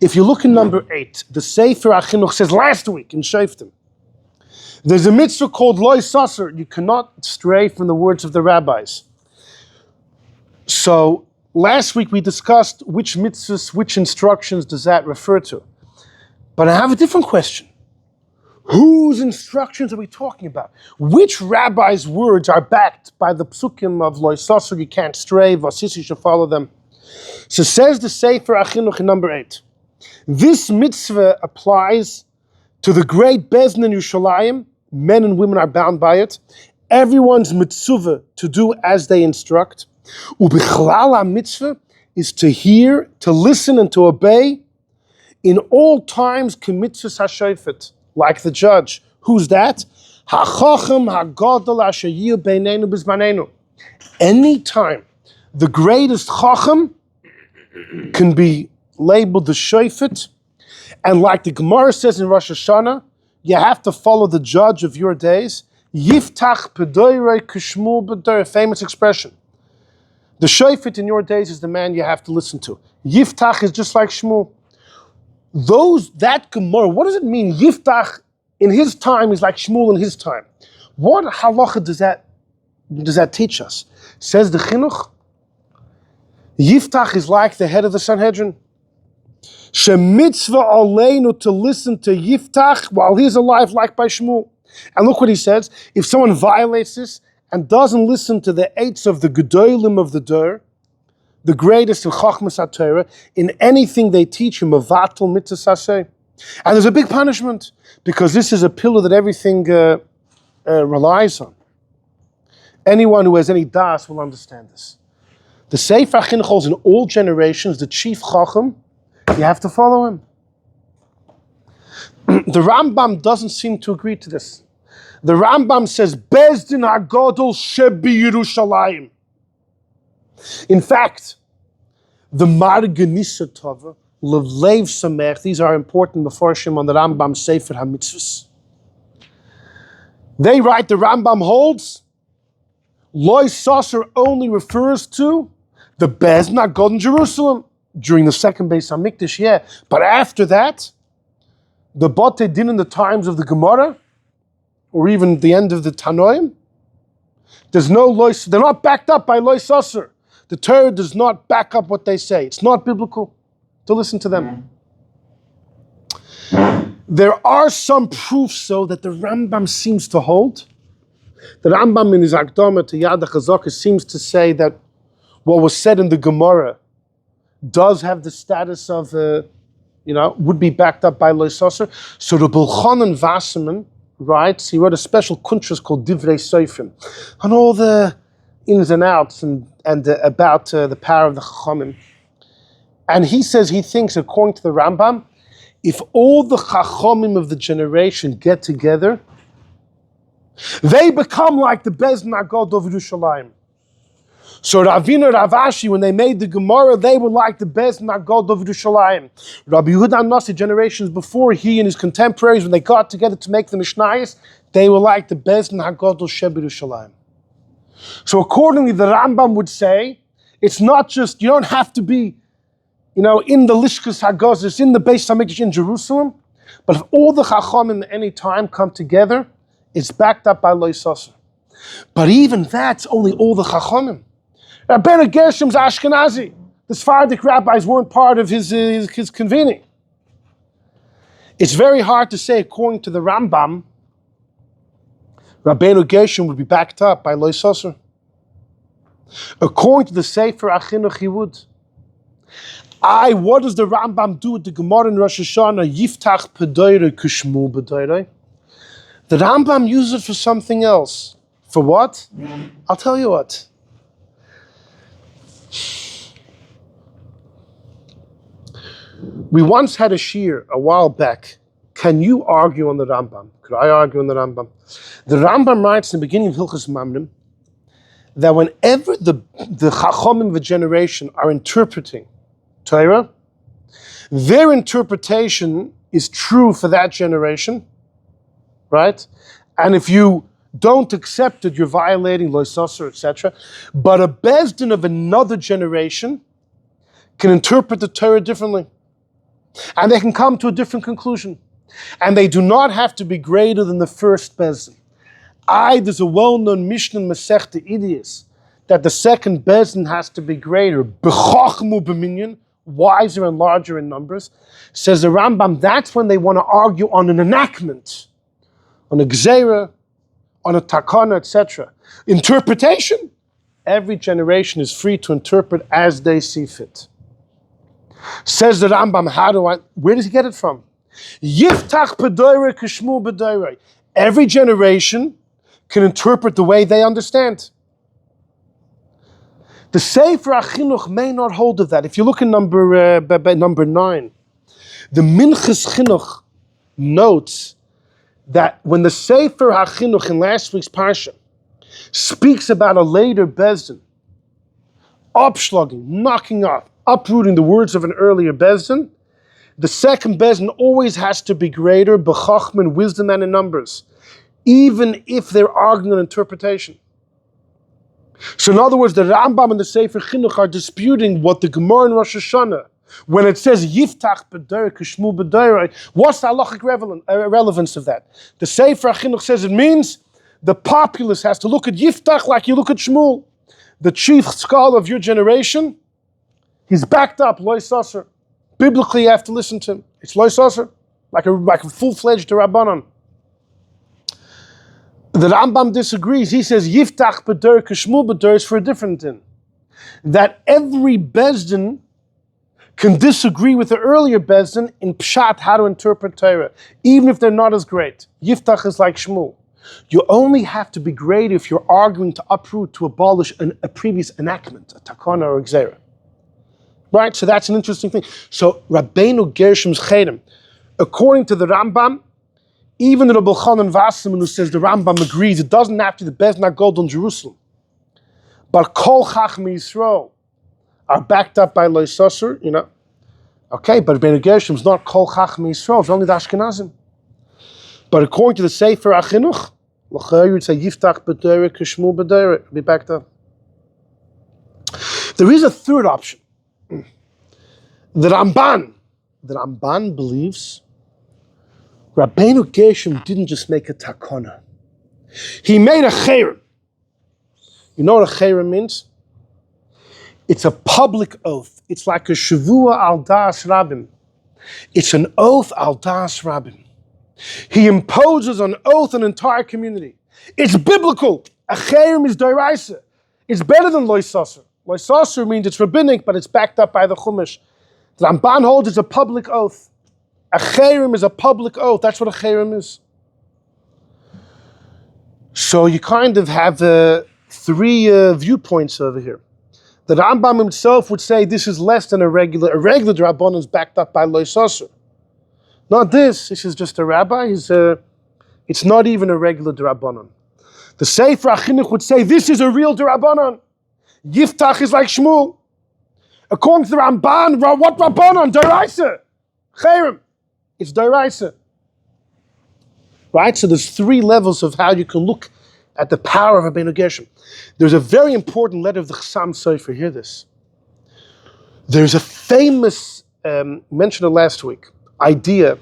If you look in number 8, the Sefer HaChinuch says last week in Shoftim, there's a mitzvah called Lo Sassur. You cannot stray from the words of the rabbis. So last week we discussed which mitzvahs, which instructions does that refer to. But I have a different question. Whose instructions are we talking about? Which rabbi's words are backed by the psukim of Lo Sassur, you can't stray, Vasis, you should follow them? So says the Sefer HaChinuch in number 8. This mitzvah applies to the great Bezdin in Yerushalayim. Men and women are bound by it. Everyone's mitzvah to do as they instruct. Ubichlal mitzvah is to hear, to listen, and to obey in all times. K'mitzvahs hashofet, like the judge. Who's that? HaChacham HaGadol asher yil beinenu b'zmanenu. Any time the greatest Chacham can be labeled the shofet, and like the Gemorrah says in Rosh Hashanah, you have to follow the judge of your days. Yiftach pedoirei kishmul b'doir, famous expression. The shofet in your days is the man you have to listen to. Yiftach is just like Shmuel. That Gemorrah, what does it mean? Yiftach in his time is like Shmuel in his time. What halacha does that teach us? Says the Chinuch, Yiftach is like the head of the Sanhedrin. Shemitzvah aleinu, to listen to Yiftach while he's alive, like by Shmuel. And look what he says. If someone violates this and doesn't listen to the eights of the Gedolim of the Dur, the greatest in Chachmas HaTorah, in anything they teach him, Mavatal Mitzvah Saseh. And there's a big punishment, because this is a pillar that everything relies on. Anyone who has any das will understand this. The Sefer HaChinuch holds in all generations, the chief Chacham, you have to follow him. The Rambam doesn't seem to agree to this. The Rambam says, Bezdin HaGadol shebi Yerushalayim. In fact, the Marganisa Tova, Levlev Samech, these are important Meforshim on the Rambam Sefer HaMitzvahs. They write, the Rambam holds, Lo Sassur only refers to the Bezdin HaGadol in Jerusalem. During the second Beis HaMikdash, yeah. But after that, the Batei Din in the times of the Gemorrah, or even the end of the Tanoim, there's no Lo, they're not backed up by Lo Sassur. The Torah does not back up what they say. It's not biblical to listen to them. There are some proofs, though, that the Rambam seems to hold. The Rambam in his Akdama to Yad HaChazakah seems to say that what was said in the Gemorrah does have the status of, would be backed up by Lo Sassur. So the Bilchanan Wasserman writes, he wrote a special kuntras called Divrei Sofrim on all the ins and outs and about the power of the Chachamim. And he says, he thinks, according to the Rambam, if all the Chachamim of the generation get together, they become like the Bezdin HaGadol of Yerushalayim. So Ravina Ravashi, when they made the Gemorrah, they were like the Bezdin HaGadol of Yerushalayim. Rabbi Yehuda Nasi, generations before, he and his contemporaries, when they got together to make the Mishnayos, they were like the Bezdin HaGadol Sheb Yerushalayim. So accordingly, the Rambam would say, it's not just, you don't have to be, in the Lishkas HaGazis, in the Beis HaMikdash in Jerusalem, but if all the Chachamim at any time come together, It's backed up by Lo Sassur. But even that's only all the Chachamim. Rabbeinu Gershom's Ashkenazi. The Sephardic rabbis weren't part of his convening. It's very hard to say, according to the Rambam, Rabbeinu Gershom would be backed up by Lo Sassur. According to the Sefer Achinuch, he would. What does the Rambam do with the Gemorrah in Rosh Hashanah? Yiftach Pedoire Kushmu Bedoire. The Rambam uses it for something else. For what? I'll tell you what. We once had a shiur a while back. Can you argue on the Rambam? Could I argue on the Rambam? The Rambam writes in the beginning of Hilchos Mamrim that whenever the Chachamim of a generation are interpreting Torah, their interpretation is true for that generation, right? And if you don't accept it, you're violating Lo Sassur, etc. But a bezdin of another generation can interpret the Torah differently. And they can come to a different conclusion. And they do not have to be greater than the first bezdin. There's a well-known Mishnah in Masechta Idiyos that the second bezdin has to be greater. B'chachmu b'minyan, wiser and larger in numbers. Says the Rambam, that's when they want to argue on an enactment, on a Exile, on a takanos, etc. Interpretation. Every generation is free to interpret as they see fit. Says the Rambam, where does he get it from? Yiftach b'doire kishmu b'doire. Every generation can interpret the way they understand. The Sefer HaChinuch may not hold of that. If you look in number 9, the Minchas Chinuch notes that when the Sefer HaChinuch in last week's Parsha speaks about a later bezdin, upschlugging, knocking off, uprooting the words of an earlier bezdin, the second bezdin always has to be greater, b'chachma, wisdom and in numbers, even if they're arguing on interpretation. So in other words, the Rambam and the Sefer Chinuch are disputing what the Gemorrah in Rosh Hashanah, when it says Yiftach b'doire kishmu b'doire, what's the halachic relevance of that? The Sefer Chinuch says it means the populace has to look at Yiftach like you look at Shmuel. The chief scholar of your generation, he's backed up, Lo Sassur. Biblically, you have to listen to him. It's Lo Sassur, like a full-fledged rabanim. The Rambam disagrees. He says Yiftach b'doire kishmu b'doire is for a different thing. That every bezdin can disagree with the earlier bezdin in pshat, how to interpret Torah, even if they're not as great. Yiftach is like Shmuel. You only have to be great if you're arguing to uproot, to abolish a previous enactment, a takana or Exile. Right? So that's an interesting thing. So Rabbeinu Gershom's Cherem, according to the Rambam, even the Rabbi Chanan Wasserman, who says the Rambam agrees, it doesn't have to be the Bezdin HaGodol in Jerusalem. But Kol Chachmei Yisrael are backed up by Lo Sassur, Okay, but Rabbeinu Gershom's not Kol Chachmei Yisrael, it's only the Ashkenazim. But according to the Sefer HaChinuch, you would say Yiftach b'doire kishmu b'doire, be backed up. There is a third option. The Ramban believes Rabbeinu Gershom didn't just make a takana. He made a Cherem. You know what a Cherem means? It's a public oath. It's like a Shavua al Das Rabbim. It's an oath al Das Rabbim. He imposes on oath an entire community. It's biblical. A Cherem is d'oraisa. It's better than Lo Sassur. Lo Sassur means it's rabbinic, but it's backed up by the Chumash. The Ramban holds it's a public oath. A Cherem is a public oath. That's what a Cherem is. So you kind of have three viewpoints over here. The Rambam himself would say this is less than a regular Rabbanon is backed up by Lo Sassur. Not this is just a rabbi. It's not even a regular Rabbanon. The Sefer HaChinuch would say this is a real Rabbanon. Yiftach is like Shmuel. According to the Ramban, what Rabbanon? D'oraisa. Cherem. It's d'oraisa. Right? So there's three levels of how you can look at the power of Rabbeinu Gershom. There's a very important letter of the Chassam Sofer. Hear this. There's a famous, mentioned it last week, idea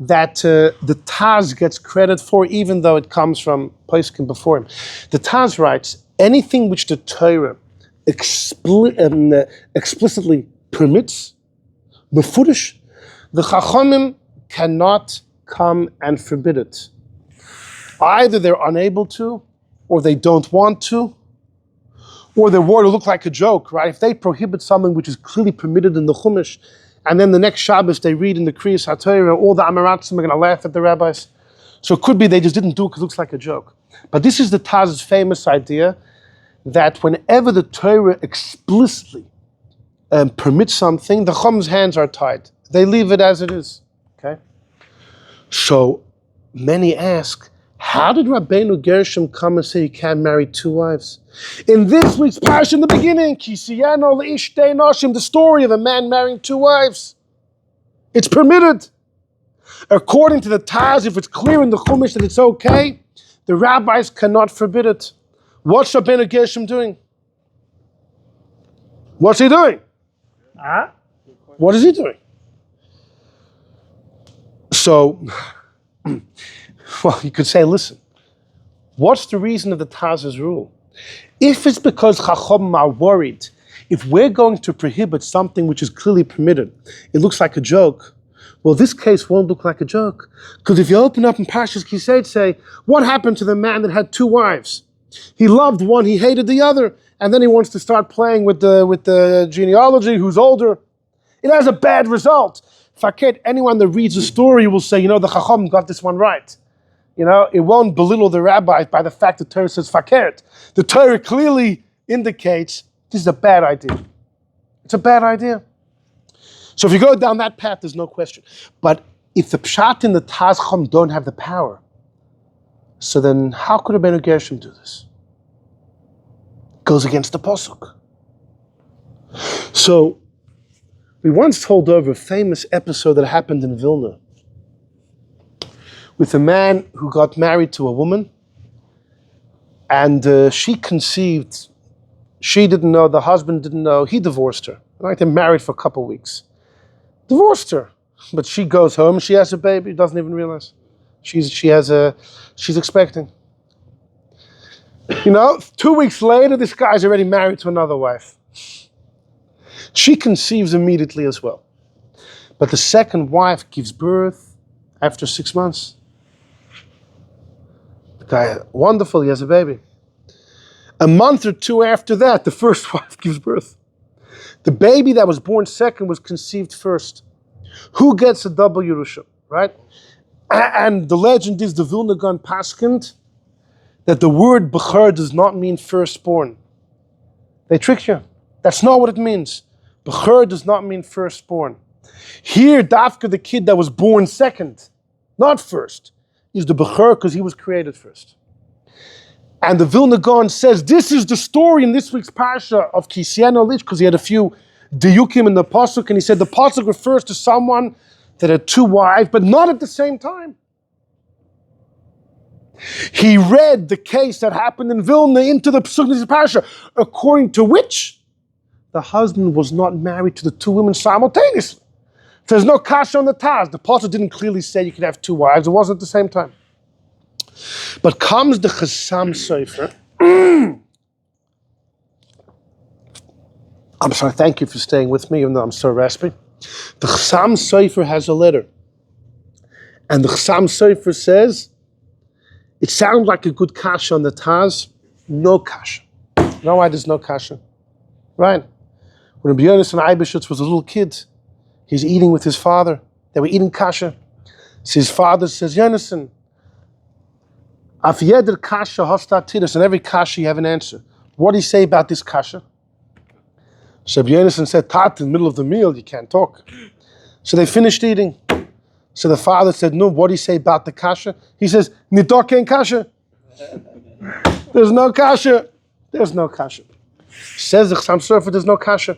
that the Taz gets credit for, even though it comes from Poskim before him. The Taz writes, anything which the Torah explicitly permits, mefurish, the Chachamim cannot come and forbid it. Either they're unable to, or they don't want to, or their word will look like a joke, right? If they prohibit something which is clearly permitted in the Chumash, and then the next Shabbos they read in the Kriyas HaTorah, all the Amaratzim are going to laugh at the rabbis. So it could be they just didn't do it because it looks like a joke. But this is the Taz's famous idea that whenever the Torah explicitly permits something, the Chachamim's hands are tied. They leave it as it is. Okay. So many ask, how did Rabbeinu Gershom come and say you can't marry two wives? In this week's Parsha in the beginning, tihיינה, לאיש, נשים, the story of a man marrying two wives. It's permitted. According to the Taz, if it's clear in the Chumash that it's okay, the rabbis cannot forbid it. What's Rabbeinu Gershom doing? What's he doing? What is he doing? So, well, you could say, listen, what's the reason of the Taz's rule? If it's because Chachamim are worried, if we're going to prohibit something which is clearly permitted, it looks like a joke, well, this case won't look like a joke. Because if you open up in Parshas Kisei, say, what happened to the man that had two wives? He loved one, he hated the other, and then he wants to start playing with the genealogy, who's older. It has a bad result. Fakir, anyone that reads the story will say, the Chacham got this one right. It won't belittle the rabbis by the fact that Torah says fakir. The Torah clearly indicates this is a bad idea. It's a bad idea. So if you go down that path, there's no question. But if the Pshat and the Taz Chacham don't have the power, so then how could Rabbeinu Gershom do this? It goes against the Passuk. So we once told over a famous episode that happened in Vilna with a man who got married to a woman, and she conceived. She didn't know, the husband didn't know, he divorced her. Right? They're married for a couple of weeks. Divorced her. But she goes home, she has a baby, doesn't even realize. She's expecting. 2 weeks later, this guy's already married to another wife. She conceives immediately as well. But the second wife gives birth after 6 months. The guy, wonderful, he has a baby. A month or two after that, the first wife gives birth. The baby that was born second was conceived first. Who gets a double Yerusha, right? And the legend is the Vilna Gaon paskind that the word Bechor does not mean firstborn. They trick you. That's not what it means. Bechor does not mean firstborn. Here, Dafka, the kid that was born second, not first, is the Bechor because he was created first. And the Vilna Gaon says this is the story in this week's Parsha of tihיינה, לאיש, because he had a few diyukim in the Passuk, and he said the Passuk refers to someone that had two wives, but not at the same time. He read the case that happened in Vilna into the Passuk in this Parsha, according to which the husband was not married to the two women simultaneously. There's no kasha on the Taz. The Passuk didn't clearly say you could have two wives. It wasn't at the same time. But comes the Chasam Sofer. I'm sorry, thank you for staying with me, even though I'm so raspy. The Chasam Sofer has a letter. And the Chasam Sofer says, it sounds like a good kasha on the Taz. No kasha. You know why there's no kasha? Right? When Rabbi Yonasan Eibeshitz was a little kid, he's eating with his father. They were eating kasha. So his father says, Yonasan, Af yeder kasha hostat tiras, and every kasha you have an answer. What do you say about this kasha? So Rabbi Yonasan said, Tat, in the middle of the meal, you can't talk. So they finished eating. So the father said, no, what do you say about the kasha? He says, Nitok ain't kasha. There's no kasha. There's no kasha. Says the Chasam Sofer, there's no kasha.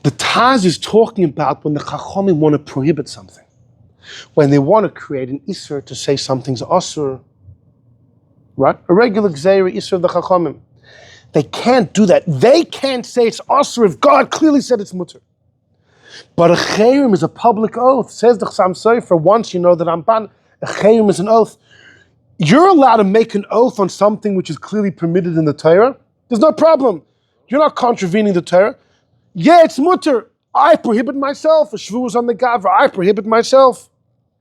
The Taz is talking about when the Chachamim want to prohibit something. When they want to create an Isser to say something's Asur. Right? A regular Gzeira Isser of the Chachamim. They can't do that. They can't say it's Asur if God clearly said it's Mutter. But a cherem is a public oath. Says the Chassam Sofer, once you know that I'm ban, a cherem is an oath. You're allowed to make an oath on something which is clearly permitted in the Torah. There's no problem. You're not contravening the Torah. Yeah, it's mutter. I prohibit myself. A shvu is on the gavra. I prohibit myself.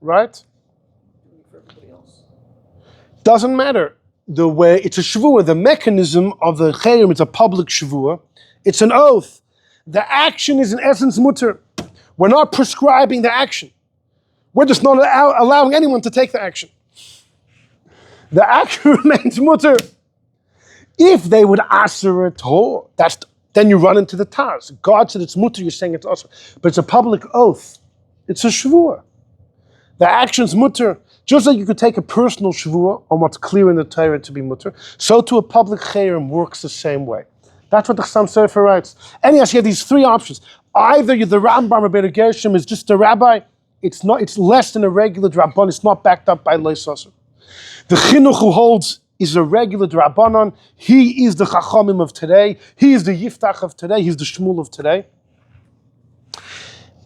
Right? For everybody else. Doesn't matter. The way it's a shvua, the mechanism of the cherem, it's a public shvua. It's an oath. The action is in essence mutter. We're not prescribing the action. We're just not allowing anyone to take the action. The action remains mutter. If they would answer it, then you run into the taz. God said it's mutter, you're saying it's also. But it's a public oath. It's a shvua. The action's mutter. Just like you could take a personal shvua on what's clear in the Torah to be mutter, so to a public cherem works the same way. That's what the Chassam Sofer writes. And yes, you have these three options. Either you're the Rambam, Rabbeinu Gershom is just a rabbi. It's less than a regular drabbon. It's not backed up by Lo Sassur. The chinuch who holds is a regular drabanon. He is the Chachamim of today. He is the Yiftach of today. He's the Shmuel of today.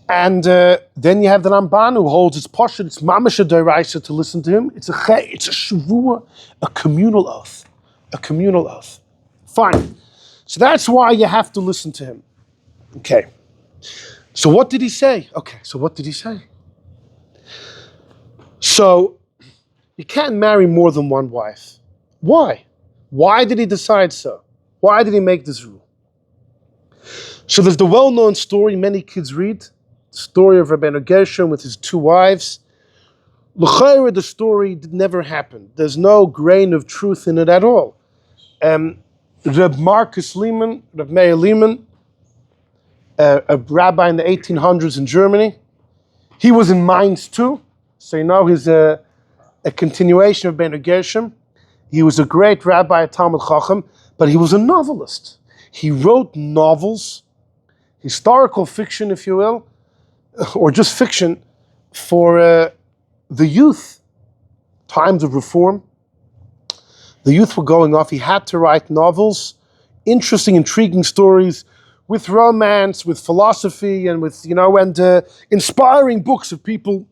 And then you have the Ramban who holds it's poshut, it's mamash a doraisa to listen to him. It's a shavua, a communal oath. A communal oath. Fine. So that's why you have to listen to him. Okay. So what did he say? So you can't marry more than one wife. Why? Why did he decide so? Why did he make this rule? So there's the well-known story many kids read, the story of Rabbeinu Gershom with his two wives. L'chayra, the story never happened. There's no grain of truth in it at all. Reb Marcus Lehman, Reb Meir Lehman, a rabbi in the 1800s in Germany, he was in Mainz too. So you know he's a continuation of Rabbeinu Gershom. He was a great rabbi at Talmud Chacham, but he was a novelist. He wrote novels, historical fiction, if you will, or just fiction for the youth, times of reform. The youth were going off. He had to write novels, interesting, intriguing stories with romance, with philosophy, and with, inspiring books of people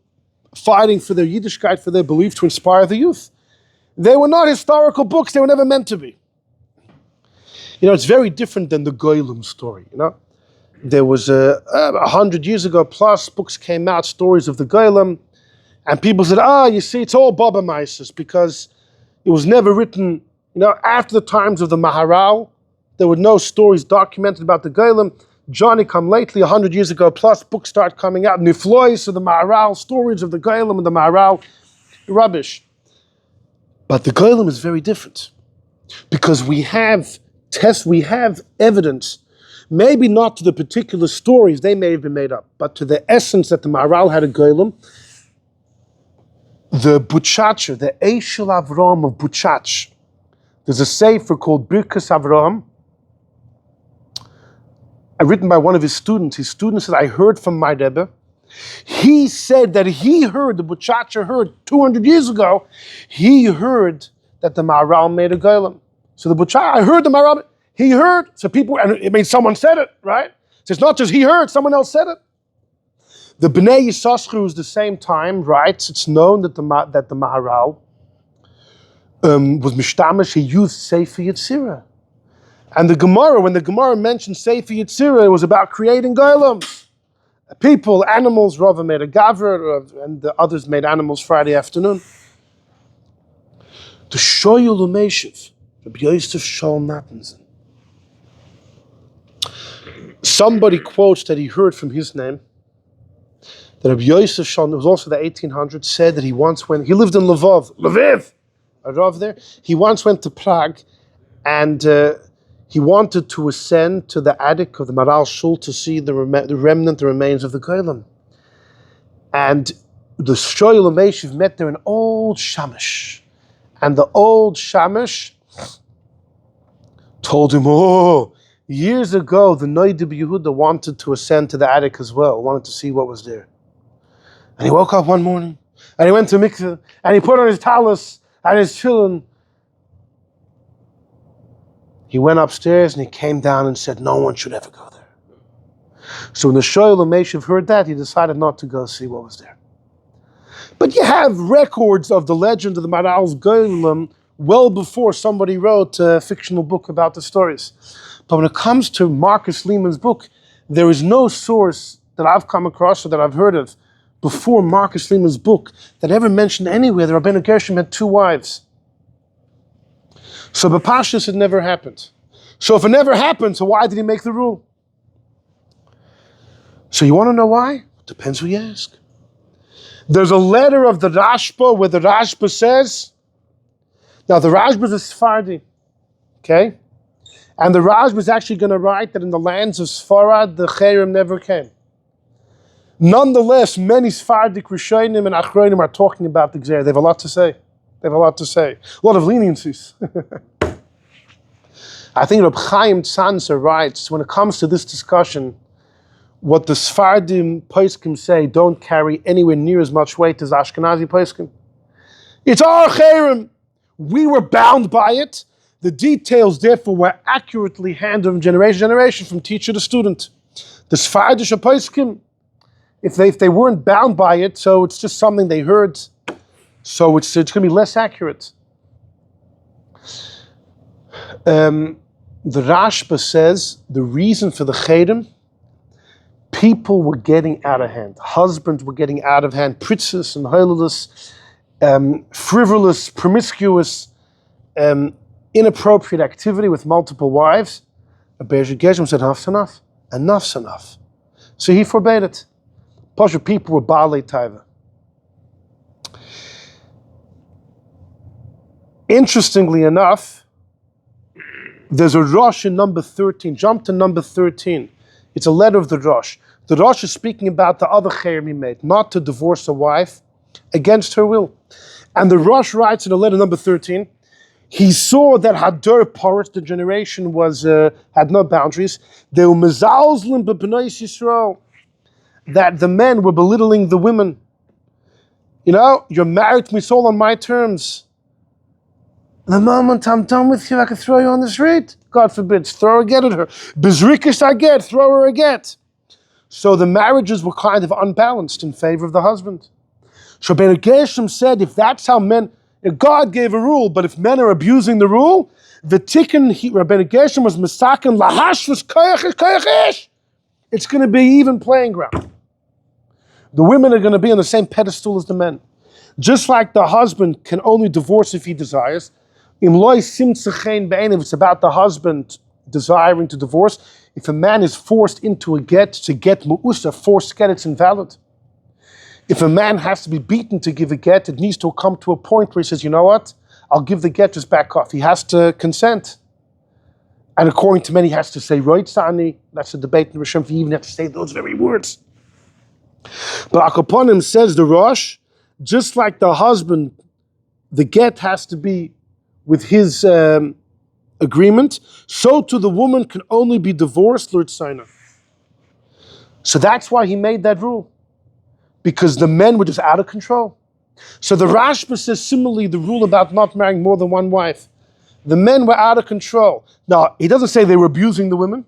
fighting for their Yiddishkeit, for their belief, to inspire the youth. They were not historical books. They were never meant to be. It's very different than the Goylum story, There was 100 years ago plus, books came out, stories of the Goylum, and people said, you see, it's all Baba Mises, because it was never written, after the times of the Maharal. There were no stories documented about the Goylum. Johnny come lately, 100 years ago plus, books start coming out, Niflois of the Maharal, stories of the Goylum and the Maharal, rubbish. But the Goylum is very different, because we have evidence, maybe not to the particular stories, they may have been made up, but to the essence that the Maharal had a Goylum. The Butchacher, the Eishel Avram of Butchach, there's a sefer called Birkas Avram, written by one of his students. His student said, I heard from my Rebbe. He said that he heard, the Butchacher heard 200 years ago, he heard that the Maharal made a Goylum. So the Butchacher, I heard the Maharal, he heard, so people, and someone said it, right? So it's not just he heard, someone else said it. The Bnei Yissaschar, who's the same time, writes, it's known that the Maharal was Mishtamish, he used Sefer Yetzirah. And the Gemorrah, when the Gemorrah mentioned Sefer Yetzirah, it was about creating Goylums. People, animals, Rava made a Gavra, and the others made animals Friday afternoon. The Shoyul Umeshiv, Rabbi Yosef Shol Nathanson. Somebody quotes that he heard from his name, that Rabbi Yosef Shol, who was also the 1800s, said that he lived in Lviv, a Rav there. He once went to Prague, and he wanted to ascend to the attic of the Maharal Shul to see the remains of the Goylum. And the Shoyul Umeshiv met there an old Shamish. And the old Shamish told him, years ago, the Noid Yehuda wanted to ascend to the attic as well, wanted to see what was there. And he woke up one morning, and he went to mikveh, and he put on his talus and his tefillin. He went upstairs and he came down and said, no one should ever go there. So when the Shoel and Meshiv heard that, he decided not to go see what was there. But you have records of the legend of the Maral's Golem well before somebody wrote a fictional book about the stories. But when it comes to Marcus Lehman's book, there is no source that I've come across or that I've heard of before Marcus Lehman's book that ever mentioned anywhere that Rabbeinu Gershom had 2 wives. So B'Pashtus it never happened. So if it never happened, so why did he make the rule? So you want to know why? Depends who you ask. There's a letter of the Rashba where the Rashba says, now the Rashba is a Sephardi, okay? And the Rashba is actually going to write that in the lands of Sfarad, the Cherem never came. Nonetheless, many Sephardic Rishonim and Achronim are talking about the Exile. They have a lot to say. They have a lot to say. A lot of leniencies. I think Reb Chaim Tzanzer writes, when it comes to this discussion, what the Sephardim Poskim say don't carry anywhere near as much weight as Ashkenazi Poskim. It's our Cherem. We were bound by it. The details, therefore, were accurately handled from generation to generation, from teacher to student. The Sephardic Poskim, if they weren't bound by it, so it's just something they heard, so it's going to be less accurate. The Rashba says the reason for the Cherem, people were getting out of hand. Husbands were getting out of hand, pritzes and holeless, frivolous, promiscuous, inappropriate activity with multiple wives. Rabbeinu Gershom said, enough's enough. Enough's enough. So he forbade it. Pasha people were Baalei Taiva. Interestingly enough, there's a Rosh in number 13. Jump to number 13. It's a letter of the Rosh. The Rosh is speaking about the other Cherem he made, not to divorce a wife against her will. And the Rosh writes in a letter number 13, he saw that Hadar Paris, the generation was had no boundaries. They were mezalzlim b'bnei Yisrael, that the men were belittling the women. You know, you're married to me, it's all on my terms. The moment I'm done with you, I can throw you on the street. God forbid, throw a get at her. Bezrikish I get, throw her a get. So the marriages were kind of unbalanced in favor of the husband. So Rabbeinu Gershom said, if that's how men, if God gave a rule, but if men are abusing the rule, the tikkun, Rabbeinu Gershom was misaken, lahash was koyachish. It's going to be even playing ground. The women are going to be on the same pedestal as the men. Just like the husband can only divorce if he desires, if it's about the husband desiring to divorce, if a man is forced into a get, to get mu'usa, forced get, it's invalid. If a man has to be beaten to give a get, it needs to come to a point where he says, you know what, I'll give the get, just back off. He has to consent. And according to many, he has to say, Roitzani, that's a debate in Rishon, he even has to say those very words. But Akaponim says the Rosh, just like the husband, the get has to be with his agreement, so too the woman can only be divorced, Lord Sinai. So that's why he made that rule, because the men were just out of control. So the Rashba says similarly the rule about not marrying more than one wife. The men were out of control. Now, he doesn't say they were abusing the women.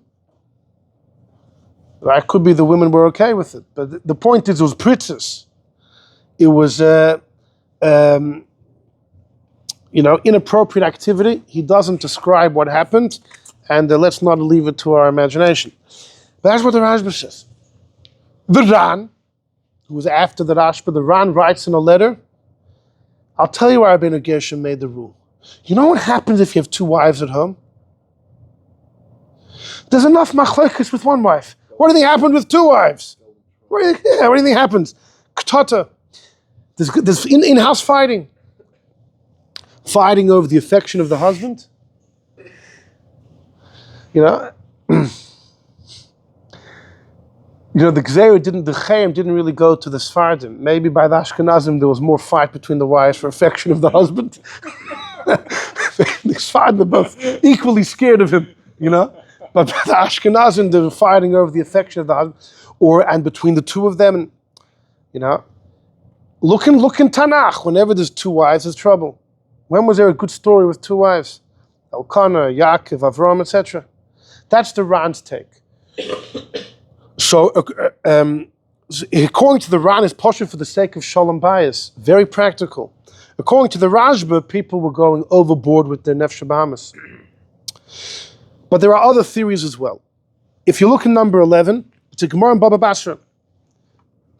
It could be the women were okay with it. But the point is, it was pritzes. It was, inappropriate activity. He doesn't describe what happened, and let's not leave it to our imagination. But that's what the Rashba says. The Ran, who was after the Rashba, the Ran writes in a letter, I'll tell you why Rabbeinu Gershom made the rule. You know what happens if you have 2 wives at home? There's enough machlokes with 1 wife. What do you think happened with 2 wives? What do you think happens? Ktata. There's in-house fighting. Fighting over the affection of the husband. The Cherem didn't really go to the Sephardim. Maybe by the Ashkenazim there was more fight between the wives for affection of the husband. The Sephardim are both equally scared of him, But the Ashkenazim, they were fighting over the affection of the husband, and between the 2 of them, look in Tanakh. Whenever there's 2 wives, there's trouble. When was there a good story with 2 wives? Elkanah, Yaakov, Avram, etc. That's the Ran's take. So, according to the Ran, it's posher for the sake of shalom bayis. Very practical. According to the Rashba, people were going overboard with their nefesh bahamas. But there are other theories as well. If you look in number 11, it's a Gemorrah in Baba Basra.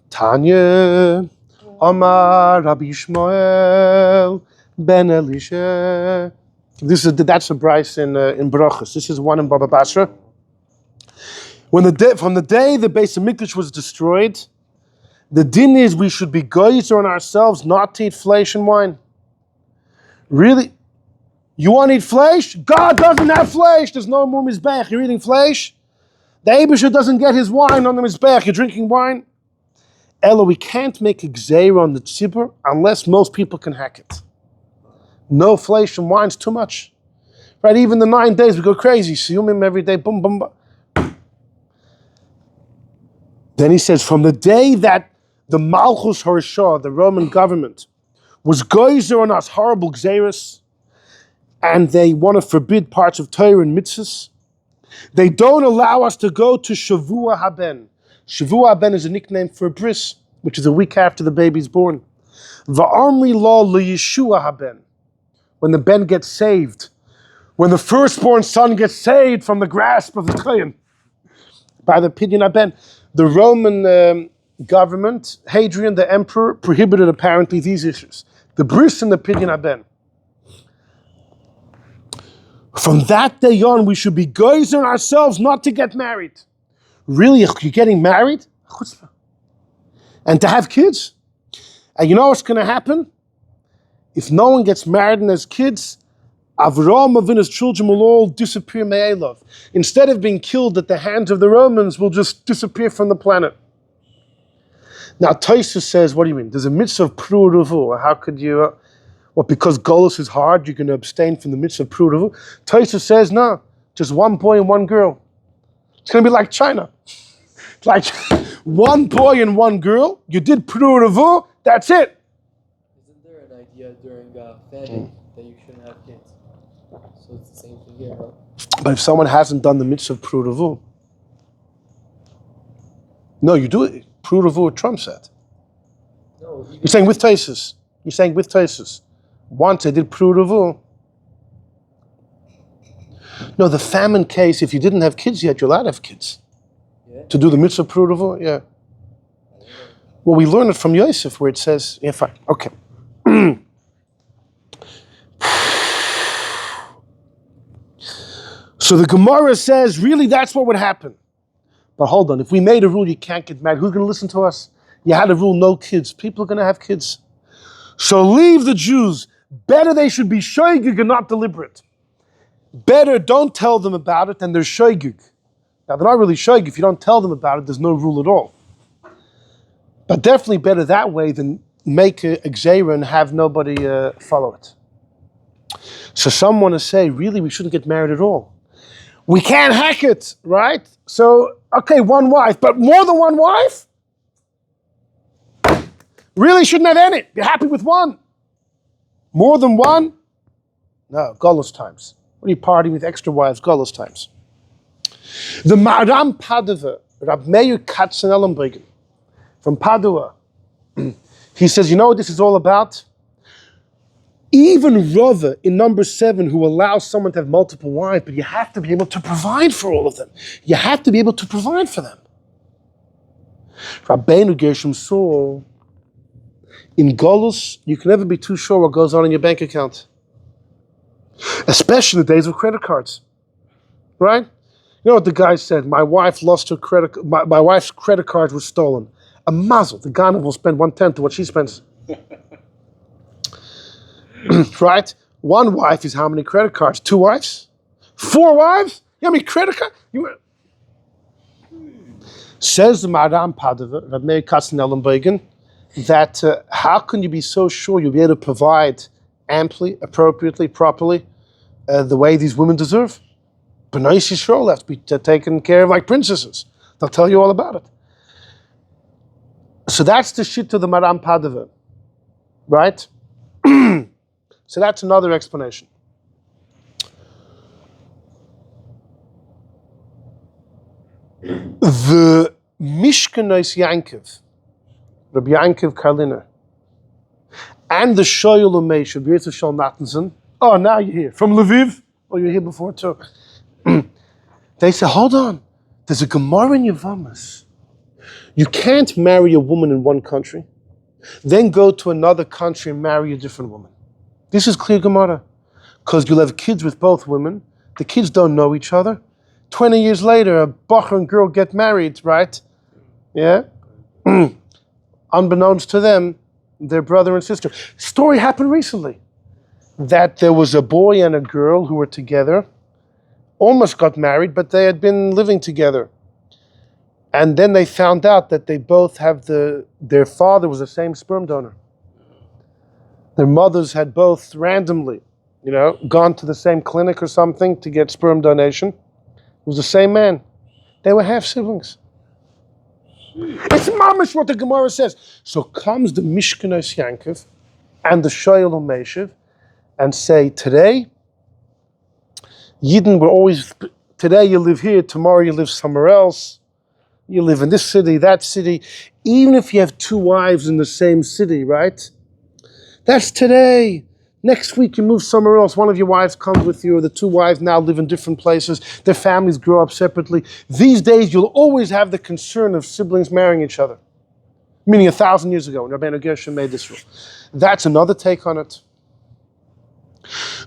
Tanya, Amar Rabbi Yishmael ben Elisha. That's a Bryce in Brachos. This is one in Baba Basra. From the day the Beis Hamikdash was destroyed, the din is we should be geyser on ourselves not to eat flesh and wine. Really? You want to eat flesh? God doesn't have flesh. There's no more mizbech. You're eating flesh. The Eibusher doesn't get his wine on the mizbech. You're drinking wine. Ella, we can't make Exile on the tzibur unless most people can hack it. No flesh and wine's too much. Right? Even the 9 days we go crazy. Siyumim every day. Boom, boom, boom. Then he says, from the day that the Malchus Harishah, the Roman government, was geyser on us horrible gzeiros, and they want to forbid parts of Torah and mitzvahs, they don't allow us to go to Shavua Haben. Shavua Haben is a nickname for a bris, which is a week after the baby's born. Va'amri lo leyeshua Haben, when the ben gets saved, when the firstborn son gets saved from the grasp of the Kohen, by the Pidyon Haben. The Roman government, Hadrian, the emperor, prohibited apparently these issues. The bris and the Pidyon Haben. From that day on, we should be geyser on ourselves not to get married. Really, you're getting married? Chutzpah. And to have kids? And you know what's going to happen? If no one gets married and has kids, Avraham Avinu's children will all disappear me'elov. Instead of being killed at the hands of the Romans, will just disappear from the planet. Now, Tosfos says, what do you mean? There's a mitzvah of pruruvu. How could you... because Golus is hard, you're going to abstain from the mitzvah of pruruvu? Tosfos says, no, just one boy and one girl. It's going to be like China. It's like one boy and one girl, you did pruruvu, that's it. Isn't there an idea during famine that you shouldn't have kids? So it's the same thing here, right? But if someone hasn't done the mitzvah of pruruvu, no, you do it. Pruruvu trumps that. No, You're saying with Tosfos. You're saying with Tosfos. Once they did pruruvu. No, the famine case, if you didn't have kids yet, you're allowed to have kids. Yeah? To do the mitzvah of pruruvu, yeah. Well, we learn it from Yosef where it says, yeah, fine, okay. So the Gemorrah says, really, that's what would happen. But hold on, if we made a rule you can't get married, who's going to listen to us? You had a rule, no kids. People are going to have kids. So leave the Jews. Better they should be shoygig and not deliberate. Better don't tell them about it than they're shoygig. Now, they're not really shoygig. If you don't tell them about it, there's no rule at all. But definitely better that way than make a gzeira and have nobody follow it. So some want to say, really, we shouldn't get married at all. We can't hack it, right? So, okay, one wife, but more than one wife? Really shouldn't have any. Be happy with one. More than one? No, Golos times. What are you partying with extra wives? Golos times. The Maram Padova, Rab Meir Katzenellenbregen, from Padua, he says, you know what this is all about? Even Rava in number 7 who allows someone to have multiple wives, but you have to be able to provide for all of them. You have to be able to provide for them. Rabbeinu Gershom saw in Golus, you can never be too sure what goes on in your bank account. Especially in the days of credit cards. Right? You know what the guy said? My wife lost her credit, my wife's credit card was stolen. A mazel. The Ghana will spend 1/10 of what she spends. Right? One wife is how many credit cards? 2 wives? 4 wives? You know how many credit cards? Says the Maram Padova, Rabbeinu Katzenellenbregen, that how can you be so sure you'll be able to provide amply, appropriately, properly, the way these women deserve? B'nai Yisrael have to be taken care of like princesses. They'll tell you all about it. So that's the shit to the Maram Padova, right? So that's another explanation. The Mishkanos Yankiv, Rabbi Yankiv Karliner, and the Shoyal Umesh of Yisrael Shal Nathanson. Oh, now you're here. From Lviv? Oh, you were here before too. They say, hold on. There's a Gemorrah in Yevamos. You can't marry a woman in one country, then go to another country and marry a different woman. This is clear Gemorrah. Because you'll have kids with both women. The kids don't know each other. 20 years later, a bacher and girl get married, right? Yeah? Unbeknownst to them, their brother and sister. Story happened recently. That there was a boy and a girl who were together, almost got married, but they had been living together. And then they found out that they both have their father was the same sperm donor. Their mothers had both randomly, gone to the same clinic or something to get sperm donation. It was the same man. They were half siblings. It's mamish what the Gemorrah says. So comes the Mishkanos Yankiv and the Shoyal Umeshiv and say, today, Yidden were always, today you live here, tomorrow you live somewhere else. You live in this city, that city. Even if you have two wives in the same city, right? That's today. Next week you move somewhere else. One of your wives comes with you, or the two wives now live in different places. Their families grow up separately. These days you'll always have the concern of siblings marrying each other. Meaning 1,000 years ago when Rabbeinu Gershom made this rule. That's another take on it.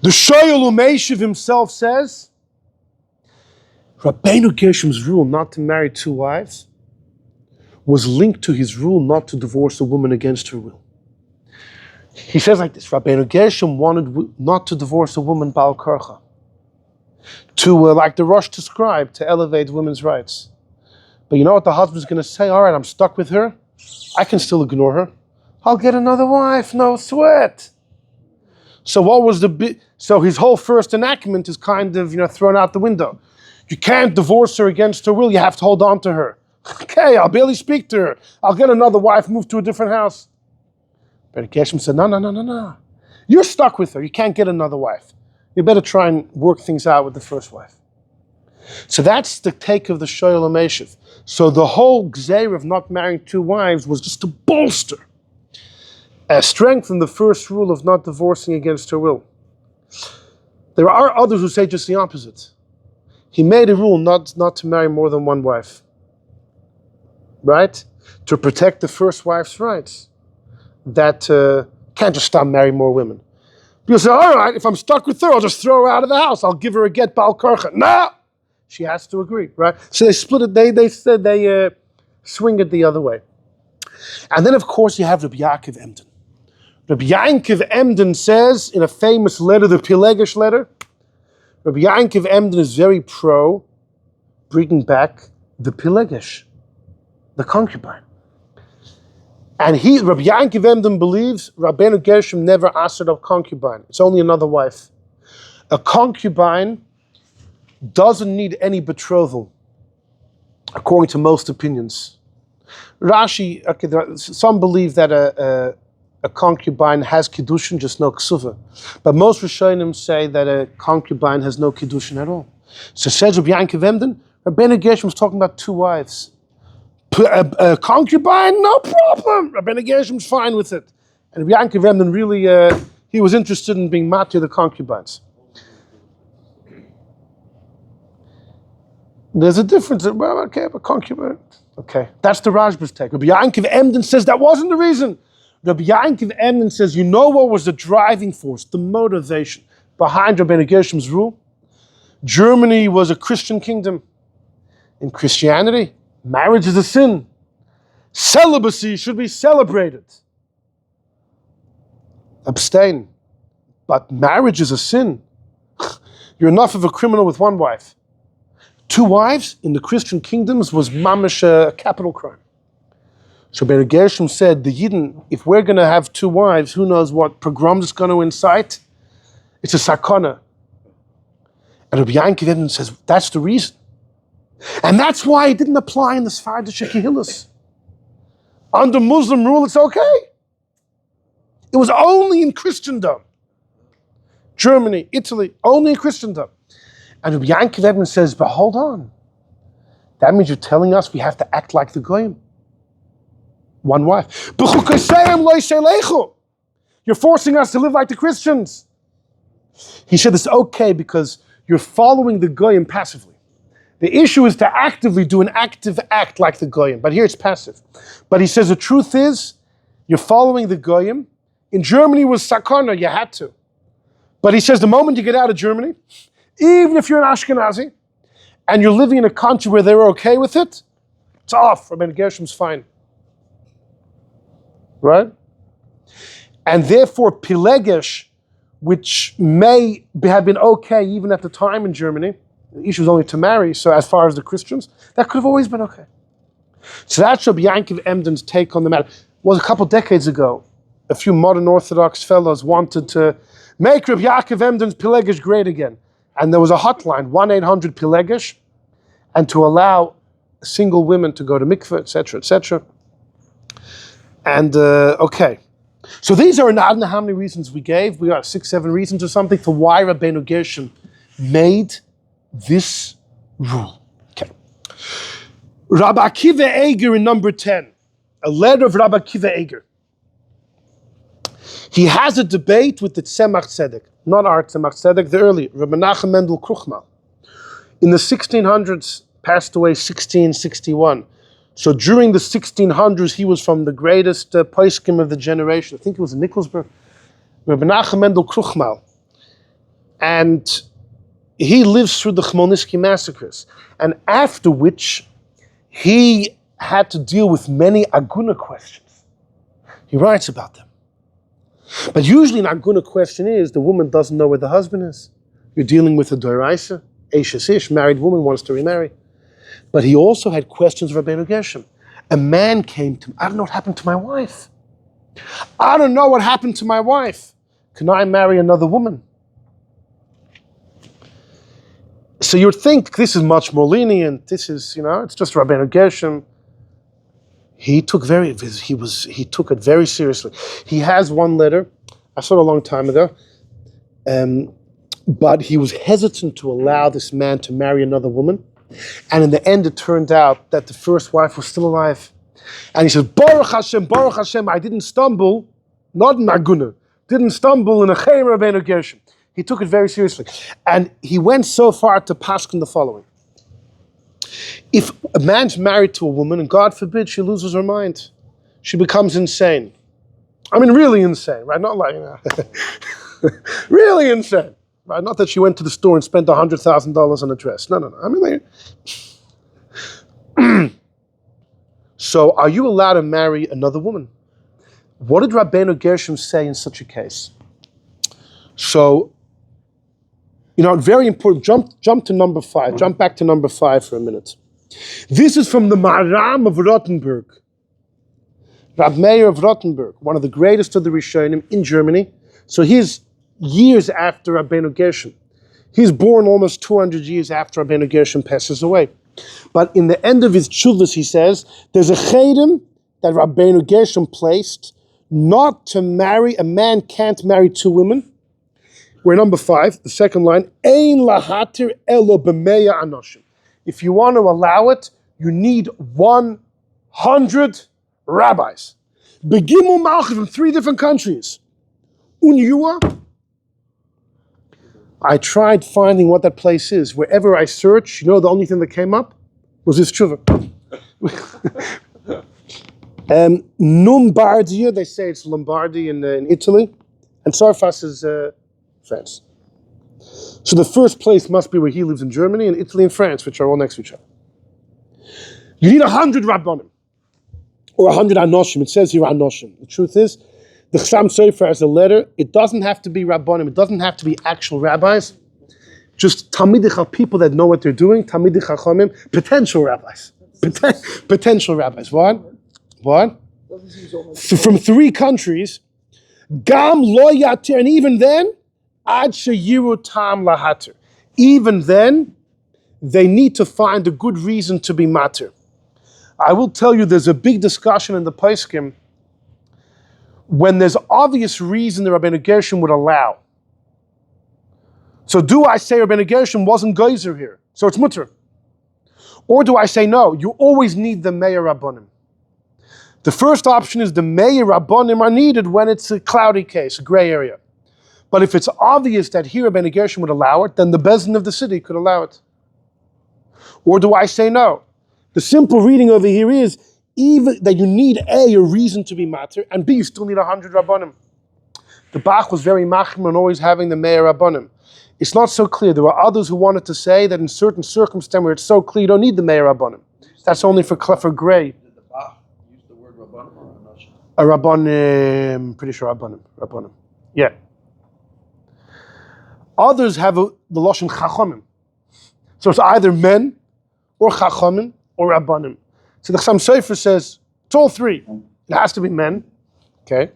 The Shoyal Umeshiv himself says, Rabbeinu Gershom's rule not to marry two wives was linked to his rule not to divorce a woman against her will. He says like this, Rabbeinu Gershom wanted not to divorce a woman bal karcha, to, like the Rosh described, to elevate women's rights. But you know what the husband's going to say? All right, I'm stuck with her. I can still ignore her. I'll get another wife, no sweat. So what was so his whole first enactment is kind of, thrown out the window. You can't divorce her against her will, you have to hold on to her. Okay, I'll barely speak to her. I'll get another wife, move to a different house. Rabbeinu Gershom said, no. You're stuck with her, you can't get another wife. You better try and work things out with the first wife. So that's the take of the Shoyal Umeshiv. So the whole Exile of not marrying two wives was just to bolster, strengthen the first rule of not divorcing against her will. There are others who say just the opposite. He made a rule not to marry more than one wife. Right? To protect the first wife's rights. That can't just stop marrying more women. People say, all right, if I'm stuck with her, I'll just throw her out of the house. I'll give her a get bal karcha. No! She has to agree, right? So they split it, they said they swing it the other way. And then, of course, you have Rabbi Yaakov Emden. Rabbi Yaakov Emden says, in a famous letter, the Pilegesh letter, Rabbi Yaakov Emden is very pro bringing back the Pilegesh, the concubine. And Rabbi Yaakov Emden believes Rabbeinu Gershom never asked of concubine. It's only another wife. A concubine doesn't need any betrothal, according to most opinions. Rashi, some believe that a concubine has kiddushin, just no ksuva. But most Rishonim say that a concubine has no kiddushin at all. So says Rabbi Yaakov Emden, Rabbeinu Gershom is talking about two wives. A concubine, no problem. Rabbeinu Gershom's fine with it. And Rabbi Yaakov Emden really, he was interested in being matir the concubines. There's a difference. Well, okay, but concubine. Okay, that's the Rajba's take. Rabbi Yaakov Emden says that wasn't the reason. Rabbi Yaakov Emden says, you know what was the driving force, the motivation behind Rabbeinu Gershom's rule? Germany was a Christian kingdom. In Christianity, marriage is a sin. Celibacy should be celebrated. Abstain. But marriage is a sin. You're enough of a criminal with one wife. Two wives in the Christian kingdoms was mamish a capital crime. So Rabbeinu Gershom said, the Yidden, if we're going to have two wives, who knows what pogroms it's going to incite? It's a sakana. And Rabbi Yaakov Emden says, that's the reason. And that's why it didn't apply in the Sephardic Kehillas. Under Muslim rule, it's okay. It was only in Christendom. Germany, Italy, only in Christendom. And Rabbi Yaakov Emden says, but hold on. That means you're telling us we have to act like the goyim. One wife. You're forcing us to live like the Christians. He said it's okay because you're following the goyim passively. The issue is to actively do an active act like the goyim, but here it's passive. But he says the truth is, you're following the goyim. In Germany was sakana, you had to. But he says the moment you get out of Germany, even if you're an Ashkenazi, and you're living in a country where they're okay with it, it's off. Rabbeinu Gershom's fine. Right? And therefore, Pilegesh, which may have been okay even at the time in Germany, the issue was only to marry, so as far as the Christians, that could have always been okay. So that's Rabbi Yankiv Emden's take on the matter. It was a couple decades ago, a few modern Orthodox fellows wanted to make Rabbi Yaakov Emden's Pilegesh great again. And there was a hotline, 1-800-Pilegesh, and to allow single women to go to mikveh, etc., etc. And, okay. So these are, I don't know how many reasons we gave. We got 6, 7 reasons or something for why Rabbeinu Gershom made this rule. Okay. Rabbi Akiva Eger in number 10. A letter of Rabbi Akiva Eger. He has a debate with the Tzemach Tzedek. Not our Tzemach Tzedek, the earlier, Rabbi Menachem Mendel Kruchmal. In the 1600s, passed away 1661. So during the 1600s, he was from the greatest poskim of the generation. I think it was in Nikolsburg. Rabbi Menachem Mendel Kruchmal. And he lives through the Chmielnicki massacres. And after which, he had to deal with many aguna questions. He writes about them. But usually an aguna question is, the woman doesn't know where the husband is. You're dealing with a doraisa, ish, married woman wants to remarry. But he also had questions of Rabbeinu Gershom. A man came to him, I don't know what happened to my wife. I don't know what happened to my wife. Can I marry another woman? So you'd think this is much more lenient. This is, it's just Rabbeinu Gershom. He took it very seriously. He has one letter, I saw it a long time ago, but he was hesitant to allow this man to marry another woman. And in the end, it turned out that the first wife was still alive. And he says, Baruch Hashem, I didn't stumble, not in Aguna, didn't stumble in a Cherem Rabbeinu Gershom. He took it very seriously. And he went so far to paskin the following. If a man's married to a woman, and God forbid she loses her mind, she becomes insane. I mean, really insane, right? Not like, really insane. Right? Not that she went to the store and spent $100,000 on a dress. No. I mean, so are you allowed to marry another woman? What did Rabbeinu Gershom say in such a case? So, very important. Jump to number 5. Jump back to number 5 for a minute. This is from the Maharam of Rothenburg. Rab Meir of Rothenburg, one of the greatest of the Rishonim in Germany. So he's years after Rabbeinu Gershom. He's born almost 200 years after Rabbeinu Gershom passes away. But in the end of his tshuvas, he says, there's a cherem that Rabbeinu Gershom placed not to marry, a man can't marry 2 women. We're number 5, the second line, Ein lahatir elo b'meya anoshim. If you want to allow it, you need 100 rabbis. Begimu malchus from 3 different countries. Unyua. I tried finding what that place is. Wherever I searched, the only thing that came up was this tshuva. Lombardia, they say it's Lombardy in Italy, and Sarfas is France. So the first place must be where he lives in Germany, and Italy and France, which are all next to each other. You need 100 rabbanim, or 100 anoshim. It says here anoshim. The truth is, the Chassam Sofer has a letter. It doesn't have to be rabbanim. It doesn't have to be actual rabbis. Just talmidei people that know what they're doing. Talmidei chachamim, potential rabbis. Potential rabbis. What? From 3 countries. Gam lo yatir, and even then, ad sheyiru tam lahatir. Even then, they need to find a good reason to be matir. I will tell you, there's a big discussion in the poskim when there's obvious reason the Rabbeinu Gershom would allow. So do I say Rabbeinu Gershom wasn't geyser here? So it's mutter. Or do I say no, you always need the Meir Rabbanim? The first option is the Meir Rabbanim are needed when it's a cloudy case, a gray area. But if it's obvious that here Rabbeinu Gershom would allow it, then the Bezdin of the city could allow it. Or do I say no? The simple reading over here is even that you need A, a reason to be matter, and B, you still need 100 Rabbanim. The Bach was very machmir on always having the Meir Rabbanim. It's not so clear. There were others who wanted to say that in certain circumstances where it's so clear you don't need the Meir Rabbanim. That's only for gray. Did the Bach use the word rabbanim or נשים? A Rabbanim, pretty sure Rabbanim. Yeah. Others have the Lashon Chachamim. So it's either men, or Chachamim, or Rabbanim. So the Chassam Sofer says, it's all three. It has to be men, okay?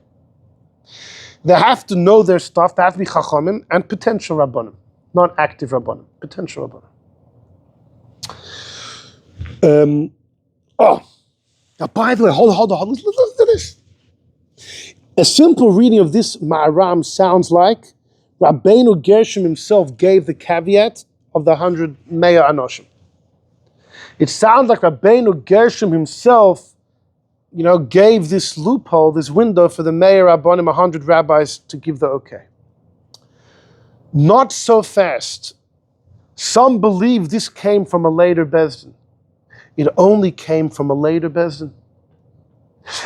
They have to know their stuff, they have to be Chachamim, and potential Rabbanim. Not active Rabbanim, potential Rabbanim. Now by the way, hold on, listen to this. A simple reading of this Ma'aram sounds like Rabbeinu Gershom himself gave the caveat of the 100 Meir Anoshim. It sounds like Rabbeinu Gershom himself, gave this loophole, this window for the Meir Rabbanim, 100 rabbis, to give the okay. Not so fast. Some believe this came from a later Bezdin. It only came from a later Bezdin.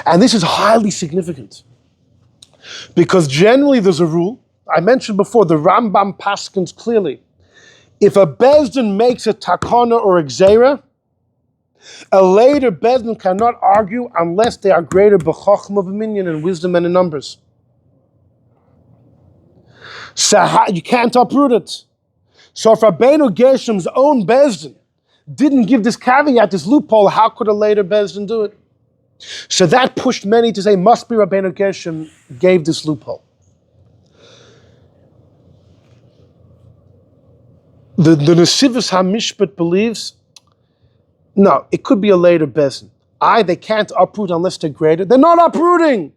And this is highly significant. Because generally there's a rule, I mentioned before, the Rambam paskins clearly. If a Bezdin makes a takana or exera, a later Bezdin cannot argue unless they are greater b'chochma of minyan and wisdom and in numbers. So you can't uproot it. So if Rabbeinu Gershom's own Bezdin didn't give this caveat, this loophole, how could a later Bezdin do it? So that pushed many to say, must be Rabbeinu Gershom gave this loophole. The Nesivus HaMishpat believes, no, it could be a later Bezdin. They can't uproot unless they're greater. They're not uprooting.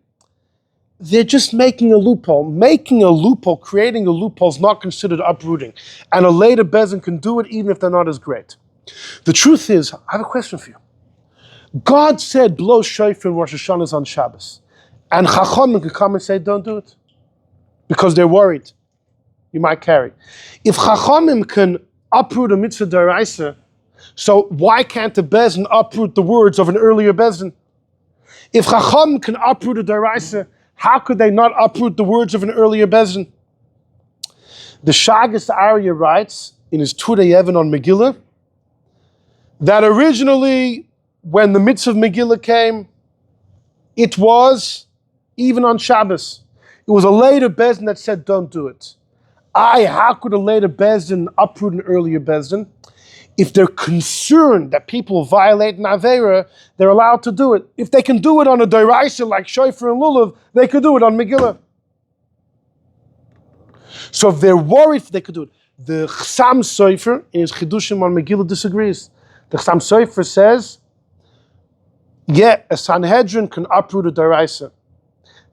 They're just making a loophole. Making a loophole, creating a loophole is not considered uprooting. And a later Bezdin can do it even if they're not as great. The truth is, I have a question for you. God said, blow shofar in Rosh Hashanah on Shabbos. And Chachamim can come and say, don't do it. Because they're worried. You might carry. If Chachamim can uproot a mitzvah d'oraisa, so why can't the Bezdin uproot the words of an earlier Bezdin? If Chachamim can uproot a d'oraisa, how could they not uproot the words of an earlier Bezdin? The Shagas Arya writes in his Turei Yevon on Megillah that originally, when the mitzvah of Megillah came, it was even on Shabbos. It was a later Bezdin that said, don't do it. How could a later Bezdin uproot an earlier Bezdin? If they're concerned that people violate an Aveira, they're allowed to do it. If they can do it on a Doraisa like Shofar and Lulav, they could do it on Megillah. So if they're worried, they could do it. The Chassam Sofer in his Chidushim on Megillah disagrees. The Chassam Sofer says, a Sanhedrin can uproot a Doraisa.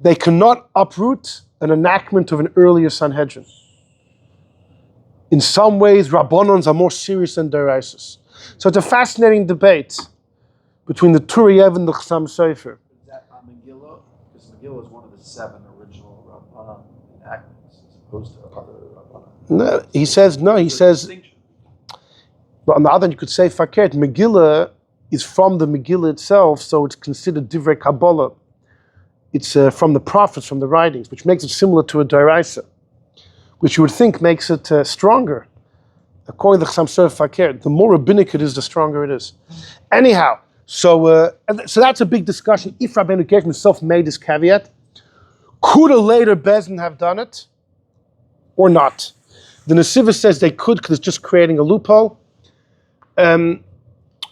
They cannot uproot an enactment of an earlier Sanhedrin. In some ways, Rabbanons are more serious than Doraisas. So it's a fascinating debate between the Turei Yevon and the Chassam Sofer. Is that on Megillah? Because Megillah is one of the 7 original Rabbanim enactments, as opposed to other Rabbanim. No, he says, but on the other hand, you could say, Fakert, Megillah is from the Megillah itself, so it's considered Divrei Kabbalah. It's from the prophets, from the writings, which makes it similar to a Doraisa, which you would think makes it stronger. According to the Chassam Sofer Fakert, the more rabbinic it is, the stronger it is. Anyhow, so that's a big discussion. If Rabbeinu Gershom himself made this caveat, could a later Bezdin have done it or not? The Nesivus says they could because it's just creating a loophole.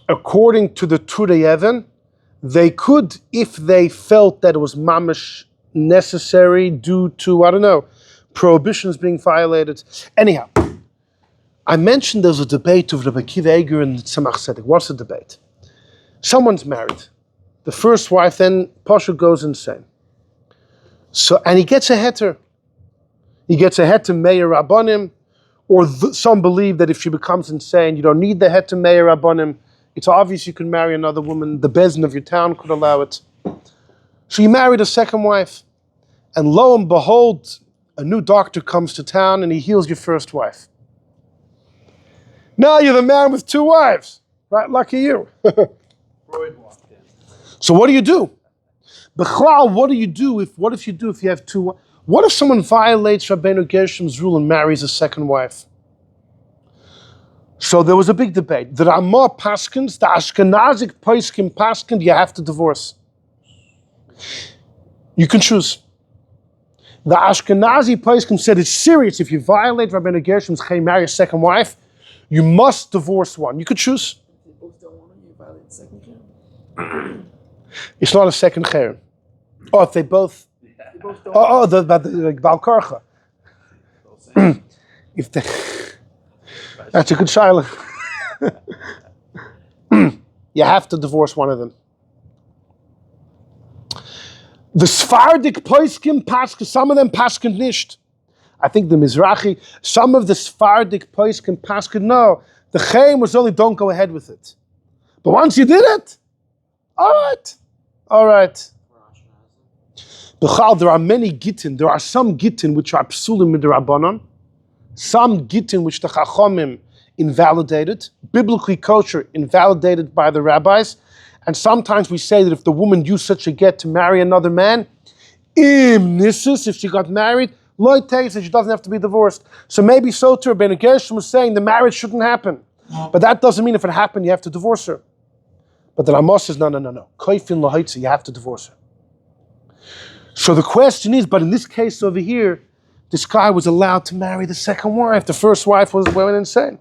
According to the Turei Yevon, they could if they felt that it was mamash necessary due to, prohibitions being violated. Anyhow, I mentioned there's a debate of Rabbi Akiva Eiger and Tzemach Tzedek. What's the debate? Someone's married. The first wife then, Pasha goes insane. And he gets a heter. He gets a heter Meir Rabbanim, or some believe that if she becomes insane, you don't need the heter Meir Rabbanim. It's obvious you can marry another woman. The bezdin of your town could allow it. So you married a second wife. And lo and behold, a new doctor comes to town and he heals your first wife. Now you're the man with two wives. Right? Lucky you. Freud walked in. So what do? Bechlal, what do you do if you have two? What if someone violates Rabbeinu Gershom's rule and marries a second wife? So there was a big debate. The Ramah paskins, the Ashkenazic poskim paskin, you have to divorce. You can choose. The Ashkenazi poskim said it's serious. If you violate Rabbeinu Gershom's marry a second wife, you must divorce one. You could choose. They both don't want to, you violate the second Cherem. It's not a second Cherem. Oh, if they both. They both don't The Bal Karcha. If they. That's a good shiloh. You have to divorce one of them. The Sephardic poskim paskin, some of them paskin nisht. I think the Mizrahi, some of the Sephardic poskim paskin, no. The Cherem was only don't go ahead with it. But once you did it, all right. B'chal, there are many gittin. There are some gittin which are psulim with the rabbanon. Some gittin which the Chachamim invalidated, biblically kosher, invalidated by the rabbis. And sometimes we say that if the woman used such a get to marry another man, if she got married, Lo takes it, she doesn't have to be divorced. So maybe so too, Rabbeinu Gershom was saying the marriage shouldn't happen. But that doesn't mean if it happened, you have to divorce her. But the Ramah says, no. Koifin lahaitzi, you have to divorce her. So the question is, but in this case over here, this guy was allowed to marry the second wife. The first wife went insane.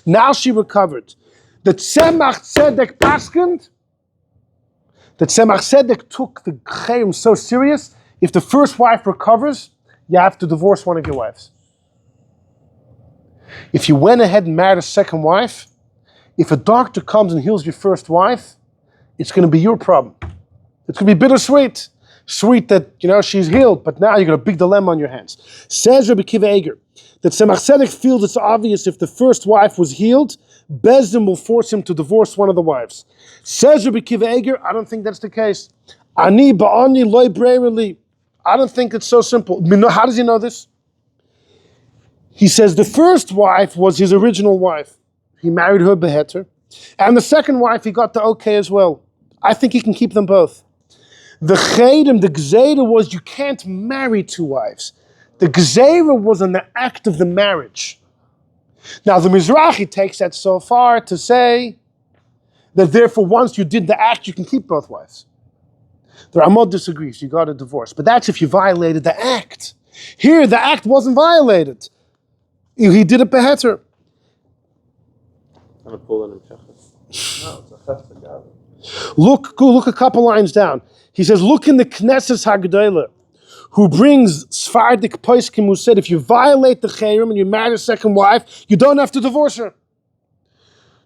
Now she recovered. The Tzemach Tzedek paskind, the Tzemach Tzedek took the Cherem so serious, if the first wife recovers, you have to divorce one of your wives. If you went ahead and married a second wife, if a doctor comes and heals your first wife, it's going to be your problem. It's going to be bittersweet. Sweet that, she's healed, but now you got a big dilemma on your hands. Says Rabbi Kiva Eger, that Tzemach Tzedek feels it's obvious if the first wife was healed, Bezdin will force him to divorce one of the wives. Says Rabbi Kiva Eger, I don't think that's the case. Ani ba'ani loy breireli. I don't think it's so simple. How does he know this? He says the first wife was his original wife. He married her beheter. And the second wife, he got the okay as well. I think he can keep them both. The Cherem, the Exile was you can't marry two wives. The Exile was an act of the marriage. Now the Mizrahi takes that so far to say that therefore once you did the act, you can keep both wives. The Ramah disagrees, you got a divorce. But that's if you violated the act. Here, the act wasn't violated. He did it beheter. Look a couple lines down. He says, look in the Knesset Hagdolah, who brings Sephardic poskim who said if you violate the Cherem and you marry a second wife, you don't have to divorce her.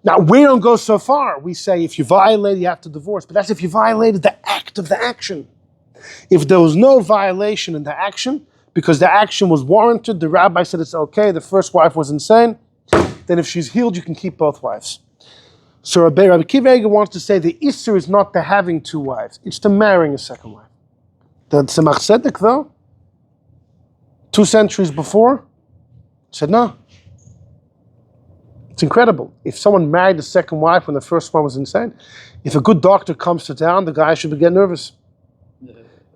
Now, we don't go so far. We say if you violate, you have to divorce. But that's if you violated the act of the action. If there was no violation in the action, because the action was warranted, the rabbi said it's okay, the first wife was insane, then if she's healed, you can keep both wives. So Rabbi Kiva Eger wants to say the Isser is not the having two wives, it's the marrying a second wife. The Tzemach Tzedek, though, 2 centuries before, said no. It's incredible. If someone married the second wife when the first one was insane, if a good doctor comes to town, the guy should get nervous.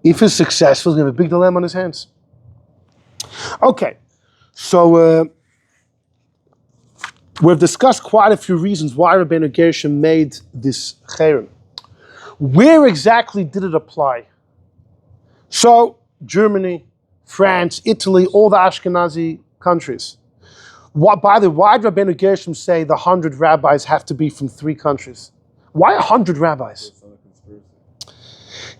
If he's successful, he's going to have a big dilemma on his hands. Okay, so we've discussed quite a few reasons why Rabbeinu Gershom made this Cherem. Where exactly did it apply? So, Germany, France, Italy, all the Ashkenazi countries. Why did Rabbeinu Gershom say the 100 rabbis have to be from 3 countries? Why 100 rabbis?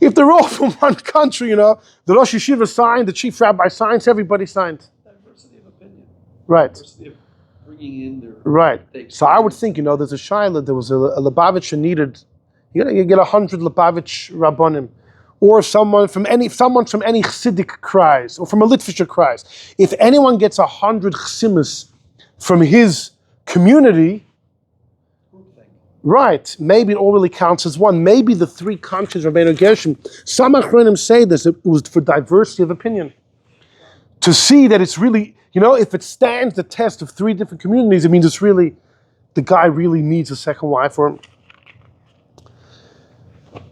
If they're all from one country, the Rosh Yeshiva signed, the chief rabbi signs, everybody signed. Diversity of opinion. Right. Diversity of bringing in their... Right. So I would think, there's a shaila, there was a Lubavitcher needed, you get 100 Lubavitch rabbanim, or someone from any Chassidic kreis, or from a Litvischer kreis. If anyone gets 100 chsimus from his community, Right, maybe it all really counts as one. Maybe the three countries of Rabbeinu Gershom, some Achronim say this, it was for diversity of opinion. To see that it's really, if it stands the test of three different communities, it means it's really, the guy really needs a second wife. Or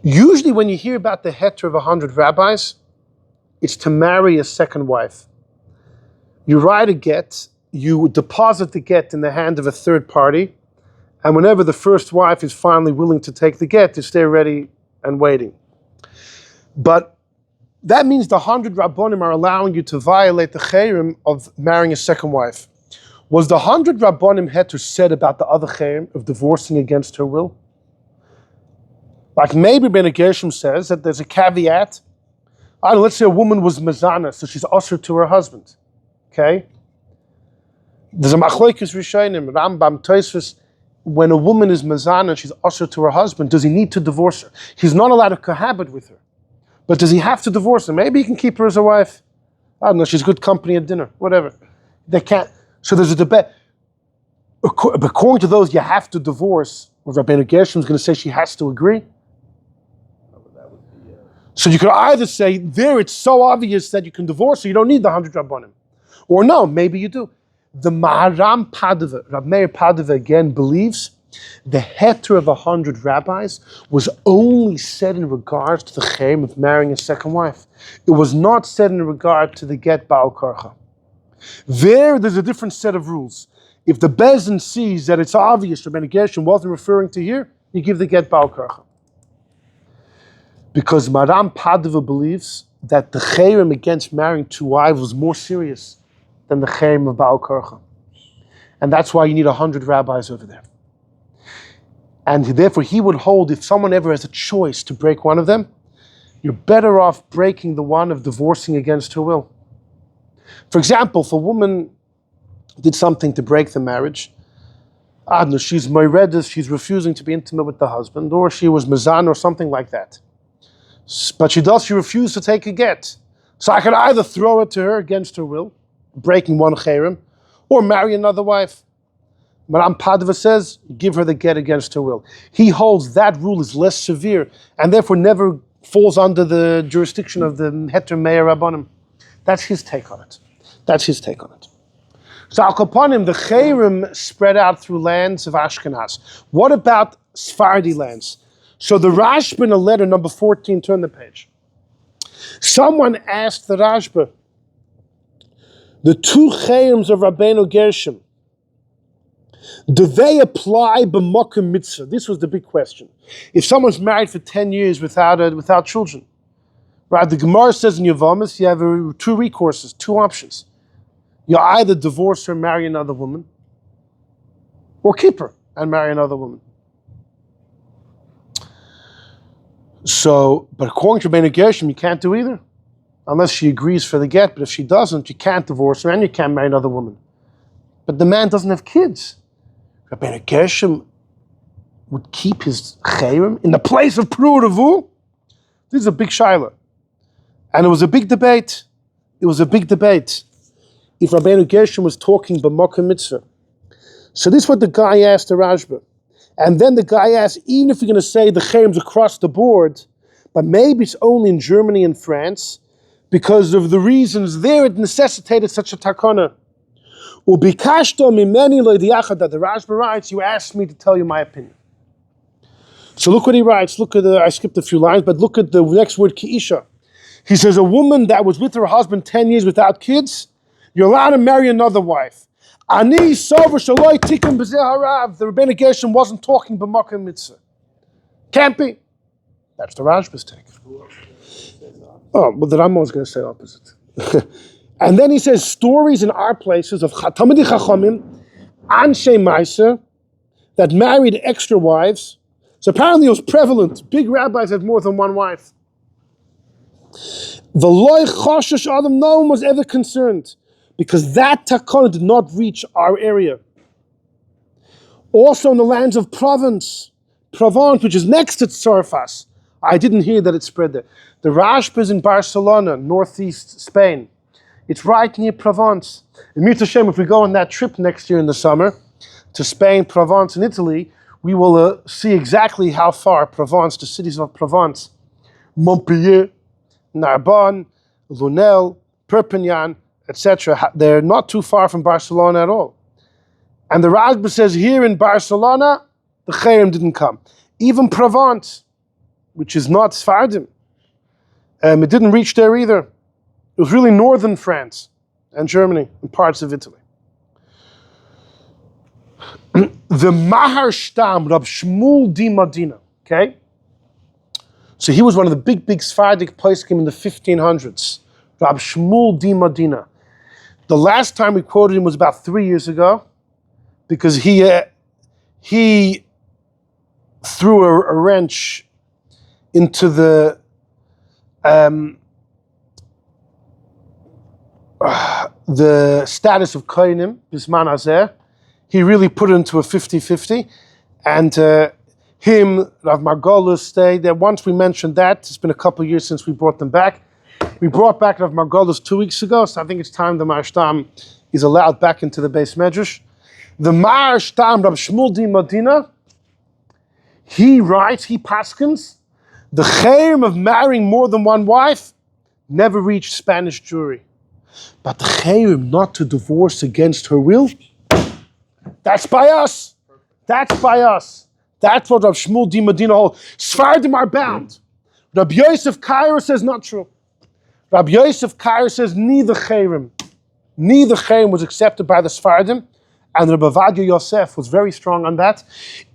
usually when you hear about the heter of 100 rabbis, it's to marry a second wife. You write a get, you deposit the get in the hand of a third party, and whenever the first wife is finally willing to take the get, it's there ready and waiting. But that means the 100 rabbanim are allowing you to violate the cherem of marrying a second wife. Was the 100 rabbanim heter said about the other cherem of divorcing against her will? Like maybe Rabbeinu Gershom says that there's a caveat. Let's say a woman was mazana, so she's usher to her husband. Okay? There's a machlokes rishonim, Rambam, Tosfos. When a woman is mazana, she's usher to her husband, does he need to divorce her? He's not allowed to cohabit with her. But does he have to divorce her? Maybe he can keep her as a wife. I don't know, she's good company at dinner, whatever. They can't. So there's a debate. According to those, you have to divorce. Well, Rabbeinu Gershom is going to say she has to agree. So you could either say, there it's so obvious that you can divorce her, you don't need the 100 rabbanim. Or no, maybe you do. The Maharam Padova, Rav Meir Padova again believes the heter of 100 rabbis was only said in regards to the cherem of marrying a second wife. It was not said in regard to the get Baal Karcha. There's a different set of rules. If the Bezin sees that it's obvious Rabbeinu Gershom wasn't referring to here, you give the get Baal Karcha. Because Maharam Padova believes that the cherem against marrying two wives was more serious than the cherem of Baal Karcha. And that's why you need 100 rabbis over there. And therefore he would hold, if someone ever has a choice to break one of them, you're better off breaking the one of divorcing against her will. For example, if a woman did something to break the marriage, I don't know, she's moiredes, she's refusing to be intimate with the husband, or she was mazan or something like that. But she refused to take a get. So I could either throw it to her against her will, breaking one cherem, or marry another wife. Maharam Padova says, give her the get against her will. He holds that rule is less severe, and therefore never falls under the jurisdiction of the heter meir rabbanim. That's his take on it. So Al Kapanim, the cherem spread out through lands of Ashkenaz. What about Sephardi lands? So the Rashba in a letter, number 14, turn the page. Someone asked the Rashba, the two cherems of Rabbeinu Gershom, do they apply b'mokum mitzvah? This was the big question. If someone's married for 10 years without children, right? The Gemorrah says in Yevamos, you have two recourses, two options. You either divorce her, marry another woman, or keep her and marry another woman. So, but according to Rabbeinu Gershom, you can't do either, unless she agrees for the get. But if she doesn't, you can't divorce her and you can't marry another woman. But the man doesn't have kids. Rabbeinu Gershom would keep his cherem in the place of Pru Revu. This is a big shaila. And it was a big debate. If Rabbeinu Gershom was talking b'mokum mitzvah. So this is what the guy asked the Rashba. And then the guy asked, even if you're going to say the cherem's across the board, but maybe it's only in Germany and France, because of the reasons there it necessitated such a takana. Ubikashto mimeni lo yediacha, that the Rashba writes, you asked me to tell you my opinion. So look what he writes. I skipped a few lines, but look at the next word, ki'isha. He says, a woman that was with her husband 10 years without kids, you're allowed to marry another wife. Ani sover shaloi tikkun b'zeh harav. The Rabbeinu Gershom wasn't talking b'mokum mitzvah. Can't be. That's the Rashba's take. Oh, but the Rambam was going to say opposite. And then he says stories in our places of Talmidei Chachamim, Anshe Meiser, that married extra wives. So apparently it was prevalent. Big rabbis had more than one wife. V'loi choshesh adam, no one was ever concerned, because that takana did not reach our area. Also in the lands of Provence, which is next to Tzarfas. I didn't hear that it spread there. The Rashba is in Barcelona, northeast Spain. It's right near Provence. And Mir Tashem, if we go on that trip next year in the summer to Spain, Provence, and Italy, we will see exactly how far Provence, the cities of Provence, Montpellier, Narbonne, Lunel, Perpignan, etc., they're not too far from Barcelona at all. And the Rashba says here in Barcelona, the Cherem didn't come. Even Provence, which is not Sephardim, it didn't reach there either. It was really northern France and Germany and parts of Italy. The Mahar Shtam, Rab Shmuel di Medina, okay? So he was one of the big Sephardic poskim in the 1500s. Rab Shmuel di Medina. The last time we quoted him was about 3 years ago, because he threw a wrench into the status of Kohanim, Bisman Hazeh. He really put it into a 50-50, and him, Rav Margolus stayed there. Once we mentioned that, it's been a couple of years since we brought them back. We brought back Rav Margolus 2 weeks ago, so I think it's time the Mar Shtam is allowed back into the base medrash. The Mar Shtam, Rav Shmuel di Medina, he writes, he paskins, the Cherem of marrying more than one wife never reached Spanish Jewry. But the Cherem not to divorce against her will, that's by us. That's by us. That's what Rav Shmuel di Medina holds. Sephardim are bound. Rabbi Yosef Cairo says not true. Rabbi Yosef Cairo says neither Cherem was accepted by the Sephardim, and Rabbi Ovadia Yosef was very strong on that.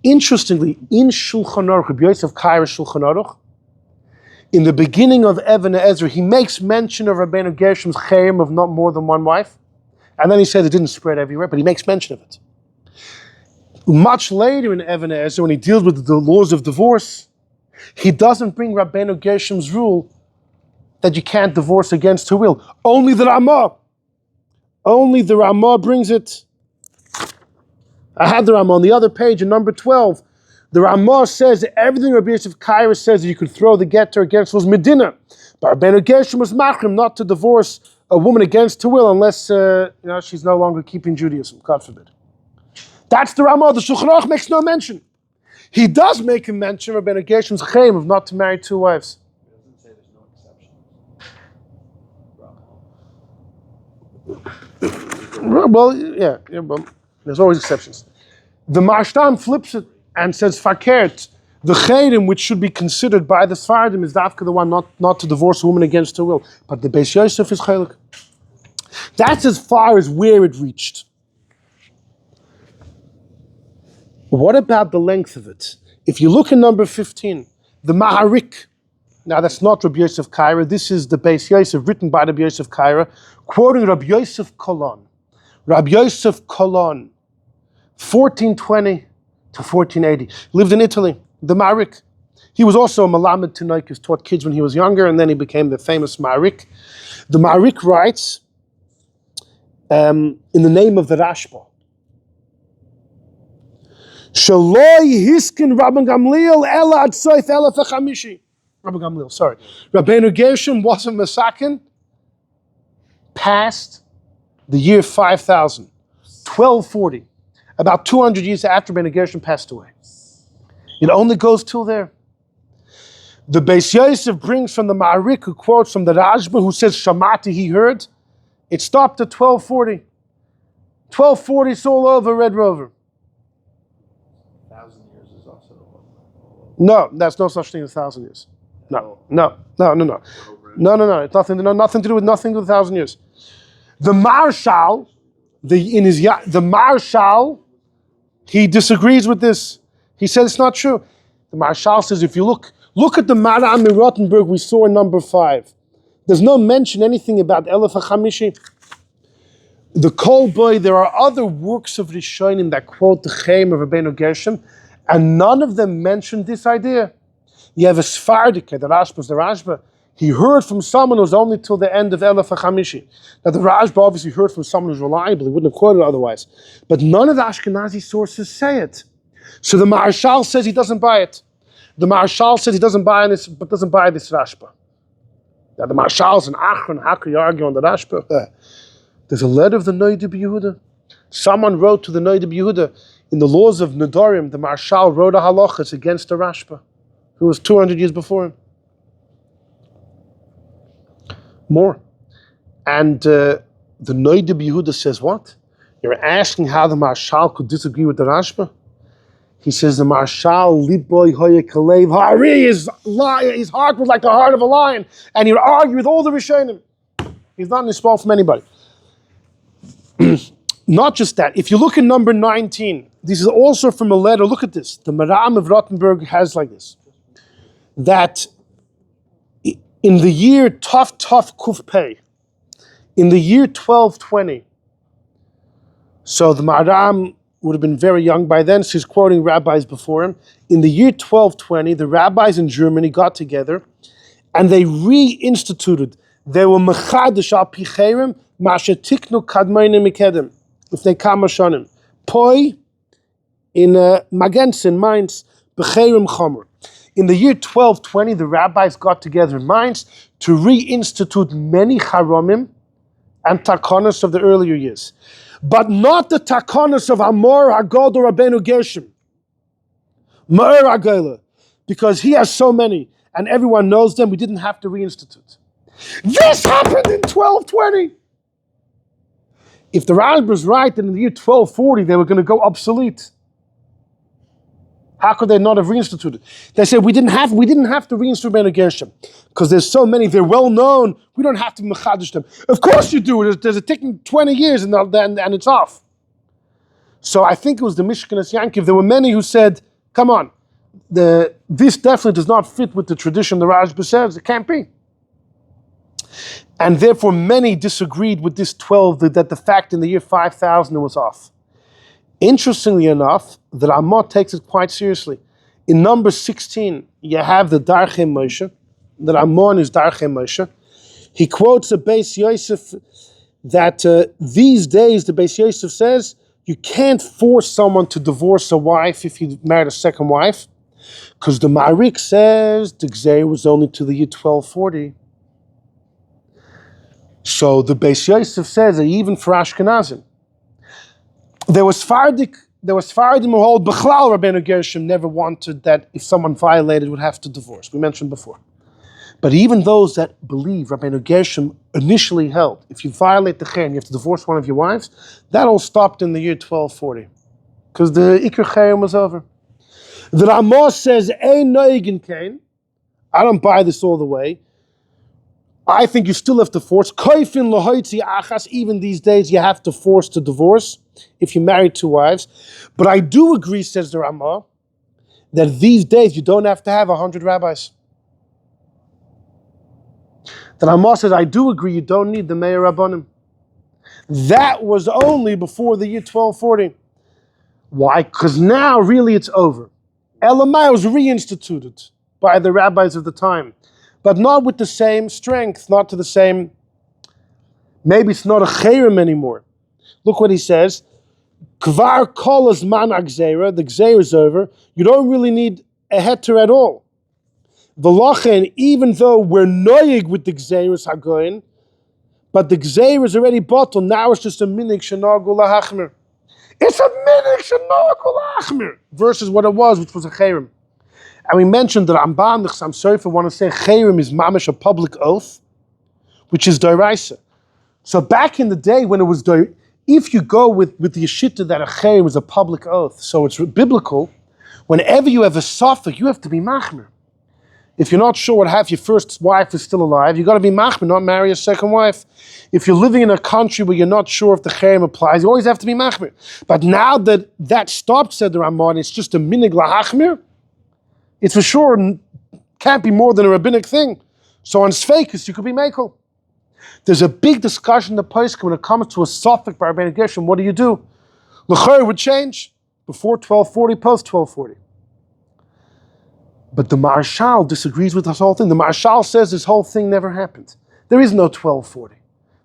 Interestingly, in Shulchan Aruch, Rabbi Yosef Cairo Shulchan Aruch, in the beginning of Even Ezra, he makes mention of Rabbeinu Gershom's Cherem of not more than one wife, and then he said it didn't spread everywhere, but he makes mention of it. Much later in Even Ezra, when he deals with the laws of divorce, he doesn't bring Rabbeinu Gershom's rule that you can't divorce against her will. Only the Ramah brings it. I had the Ramah on the other page in number 12. The Ramah says that everything Rabbi Yosef Cairo says that you could throw the getter against was Medina. But Rabbeinu Gershom was machrim not to divorce a woman against her will unless she's no longer keeping Judaism, God forbid. That's the Ramah. The Shulchan Aruch makes no mention. He does make a mention of Rabbeinu Gershom's cherem of not to marry two wives. It doesn't say there's no exception. Well, yeah, but there's always exceptions. The Marshtam flips it and says, Fakert, the cherem which should be considered by the Sephardim is dafka the one not to divorce a woman against her will. But the Beis Yosef is chelik. That's as far as where it reached. What about the length of it? If you look at number 15, the Maharik, now that's not Rabbi Yosef Cairo, this is the Beis Yosef written by Rabbi Yosef Cairo, quoting Rabbi Yosef Kolon. Rabbi Yosef Kolon, 1420 to 1480, lived in Italy, the Maharik. He was also a Malamed Tanoikis, taught kids when he was younger, and then he became the famous Maharik. The Maharik writes, in the name of the Rashba, Shaloi hiskin Rabbeinu Gamliel ela ad soif elef echamishi. Rabbeinu Gamliel, sorry. Rabbeinu Gershom wasn't Masakin past the year 5000, 1240, about 200 years after Rabbeinu Gershom passed away. It only goes till there. The Beis Yosef brings from the Ma'arik, who quotes from the Rashba, who says Shamati, he heard. It stopped at 1240. 1240, it's all over, Red Rover. 1,000 years is also. No, that's no such thing as 1,000 years. No. It's nothing to do with 1,000 years. The Marshal, the Marshal, he disagrees with this. He says it's not true. The Marshal says if you look at the Maram in Rottenburg we saw in number 5. There's no mention anything about Elef HaChamishi. The Kol Boy, there are other works of Rishonim that quote the Cherem of Rabbeinu Gershom, and none of them mention this idea. You have a Sephardic, the Rashba. He heard from someone who was only till the end of Elef HaChamishi. Now the Rashba obviously heard from someone who's reliable, he wouldn't have quoted it otherwise. But none of the Ashkenazi sources say it. So the Marshal says he doesn't buy it. The Marshal says he doesn't buy this, but doesn't buy this Rashba. Now the Marshal's an Achron, how can you argue on the Rashba? There's a letter of the Noida B'Yehuda. Someone wrote to the Noida B'Yehuda in the laws of Nedarim, the Marshal wrote a halacha against the Rashba, who was 200 years before him. More. And the Noida Yehuda says, what? You're asking how the Marshal could disagree with the Rashba? He says the Marshal, Liboy Hoye Kalev Hari, his heart was like the heart of a lion, and he would argue with all the Rishonim. He's not nisbal from anybody. Not just that. If you look at number 19, this is also from a letter. Look at this. The Maram of Rottenburg has like this. That in the year Tuf Kuf Pei, in the year 1220, so the Maram would have been very young by then, so he's quoting rabbis before him. In the year 1220, the rabbis in Germany got together and they reinstituted. They were mechadish al pi cherem mashe tiknu kadmonim mikedem. If they come Hashanim. Poi in Magensen, Mainz, Becherem Chomer. In the year 1220, the rabbis got together in Mainz to reinstitute many Charomim and takanos of the earlier years. But not the takanos of Amor Hagod or Rabbeinu Gershom. Ma'er Hagela. Because he has so many and everyone knows them, we didn't have to reinstitute. This happened in 1220. If the Rashba was right that in the year 1240 they were going to go obsolete, how could they not have reinstituted? They said we didn't have to reinstitute Rabbeinu Gershom because there's so many, they're well known. We don't have to mechadish them. Of course you do. There's a ticking 20 years and it's off. So I think it was the Mishkanas Yankiv. There were many who said, "Come on, this definitely does not fit with the tradition." The Rashba says it can't be. And therefore many disagreed with this 12, that the fact in the year 5000 it was off. Interestingly enough, the Ramah takes it quite seriously. In number 16, you have the Darchei Moshe. The Ramah is Darchei Moshe. He quotes a Beis Yosef that these days, the Beis Yosef says, you can't force someone to divorce a wife if he married a second wife, because the Ma'arik says the Exile was only to the year 1240. So the Beis Yosef says that even for Ashkenazim, there was Fardim who hold Bechlal Rabbeinu Gershom never wanted that if someone violated would have to divorce. We mentioned before. But even those that believe Rabbeinu Gershom initially held, if you violate the Cherem, you have to divorce one of your wives, that all stopped in the year 1240. Because the Iker Cherem was over. The Ramah says, Ein Noigin Kain. I don't buy this all the way. I think you still have to force. Koifin lohoitzi achas. Even these days, you have to force to divorce if you marry two wives. But I do agree, says the Ramah, that these days you don't have to have 100 rabbis. The Ramah says, I do agree, you don't need the Meir Rabbanim. That was only before the year 1240. Why? Because now really it's over. Elamai was reinstituted by the rabbis of the time, but not with the same strength, not to the same, maybe it's not a cherem anymore. Look what he says. Kvar kol azman agzera, the gzera is over. You don't really need a heter at all. V'lochen, even though we're noyig with the gzeras hagoyin, but the gzera is already bottled, now it's just a minig shenagul lahachmer. It's a minig shenagul lahachmer versus what it was, which was a cherem. And we mentioned that Ramban, the Chassam Sofer, want to say cherem is mamish, a public oath, which is doraisa. So back in the day when it was if you go with the yeshita that a cherem is a public oath, so it's biblical, whenever you have a suffix, you have to be machmer. If you're not sure what half your first wife is still alive, you got to be machmer, not marry a second wife. If you're living in a country where you're not sure if the cherem applies, you always have to be machmer. But now that stopped, said the Ramon, it's just a minig lahachmer. It's for sure can't be more than a rabbinic thing. So on Sfeikis, you could be mekel. There's a big discussion in the Passuk when it comes to a suffix by Rabbeinu Gershom. What do you do? L'chor would change before 1240, post 1240. But the Marshal disagrees with this whole thing. The Marshal says this whole thing never happened. There is no 1240.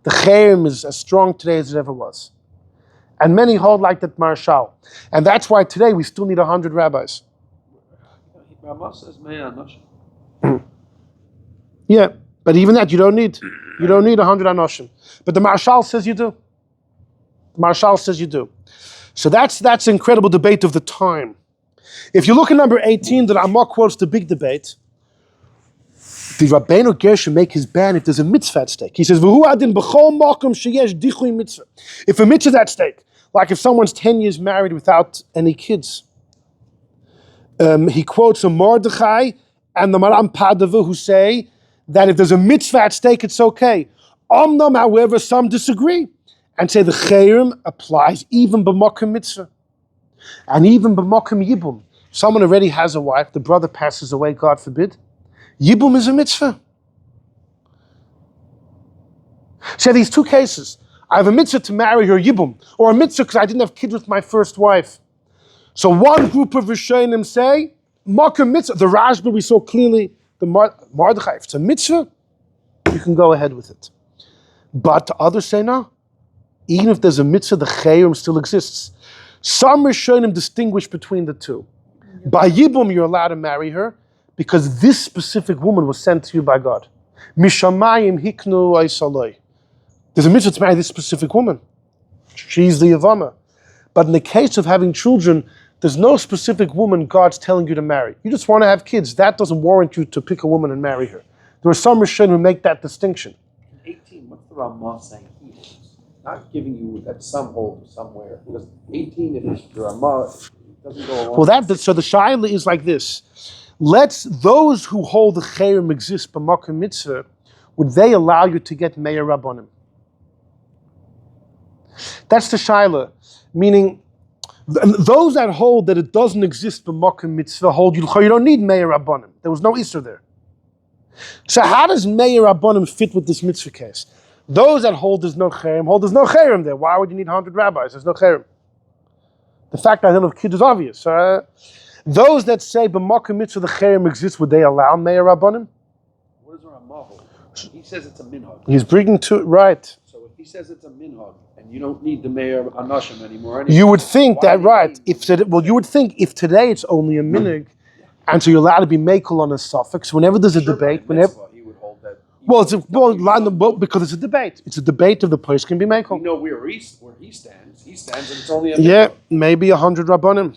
The cherem is as strong today as it ever was. And many hold like that Marshal. And that's why today we still need 100 rabbis. Ramah says Me'ah Anoshim. Yeah, but even that you don't need. You don't need 100 Anoshim. But the Marshal says you do. The Marshal says you do. So that's an incredible debate of the time. If you look at number 18, the Ramah quotes the big debate. The Rabbeinu Gershom make his ban if there's a mitzvah at stake. He says, "V'hu adin b'chol makom sheyesh dichui mitzvah." If a mitzvah is at stake, like if someone's 10 years married without any kids, he quotes a Mordechai and the Maram Padava who say that if there's a mitzvah at stake, it's okay. Omnam, however, some disagree and say the Cherem applies even b'makom mitzvah and even b'makom yibum. Someone already has a wife, the brother passes away, God forbid. Yibum is a mitzvah. So these two cases. I have a mitzvah to marry her, yibum, or a mitzvah because I didn't have kids with my first wife. So one group of Rishonim say, makom mitzvah. The Rashba we saw clearly, the Mordechai, if it's a mitzvah, you can go ahead with it. But others say no. Even if there's a mitzvah, the Cherem still exists. Some Rishonim distinguish between the two. By yibum, you're allowed to marry her, because this specific woman was sent to you by God. Mishamayim hiknu aisaloi. There's a mitzvah to marry this specific woman. She's the Yavama. But in the case of having children, there's no specific woman God's telling you to marry. You just want to have kids. That doesn't warrant you to pick a woman and marry her. There are some Rishonim who make that distinction. 18, what's the Ramah saying here? Not giving you that some hold somewhere. Because 18, if it's the Ramah, it doesn't go along. Well, so the shaila is like this. Those who hold the Cherem exist b'makom mitzvah, would they allow you to get meir rabanim? That's the shaila. Meaning, those that hold that it doesn't exist b'makom mitzvah hold you don't need meir rabanim. There was no issur there. So how does meir rabanim fit with this mitzvah case? Those that hold there's no Cherem there. Why would you need 100 rabbis? There's no Cherem. The fact that I don't have kids is obvious. Those that say b'makom mitzvah the Cherem exists, would they allow meir rabanim? What is the Ramah hold? He says it's a minhag. He's bringing to right. So if he says it's a minhag, and you don't need the mayor anashim anymore. You would think that, right? You would think if today it's only a minhag, and so you're allowed to be mekel on a suffix. Whenever there's a debate, he would hold that. Because it's a debate. It's a debate of the place can be mekel. You know where he stands. He stands, and it's only a minhag. Yeah, maybe 100 rabbanim.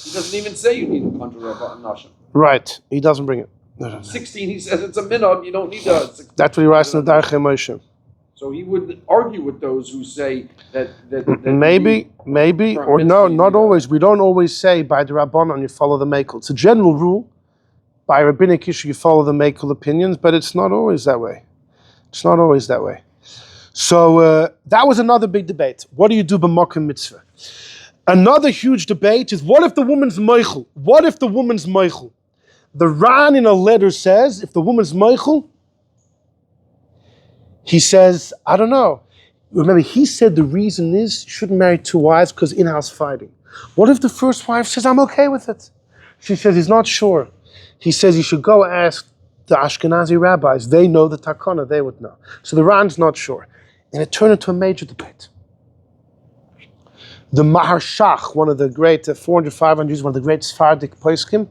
He doesn't even say you need 100 anashim. Right. He doesn't bring it. 16, he says it's a minhag. You don't need a. 16. That's what he writes in the Darchei Moshe. So he would argue with those who say that maybe, or no, not always. We don't always say by the Rabbanon you follow the Mekel. It's a general rule. By rabbinic issue you follow the Mekel opinions, but it's not always that way. It's not always that way. So that was another big debate. What do you do b'makom mitzvah? Another huge debate is what if the woman's meichel? What if the woman's meichel? The Ran in a letter says if the woman's meichel, he says, I don't know. Remember, he said the reason is you shouldn't marry two wives because in-house fighting. What if the first wife says, I'm okay with it? She says, he's not sure. He says, you should go ask the Ashkenazi rabbis. They know the takanos, they would know. So the Ran's not sure. And it turned into a major debate. The Maharshach, one of the great 400, 500 Jews, one of the great Sephardic poskim,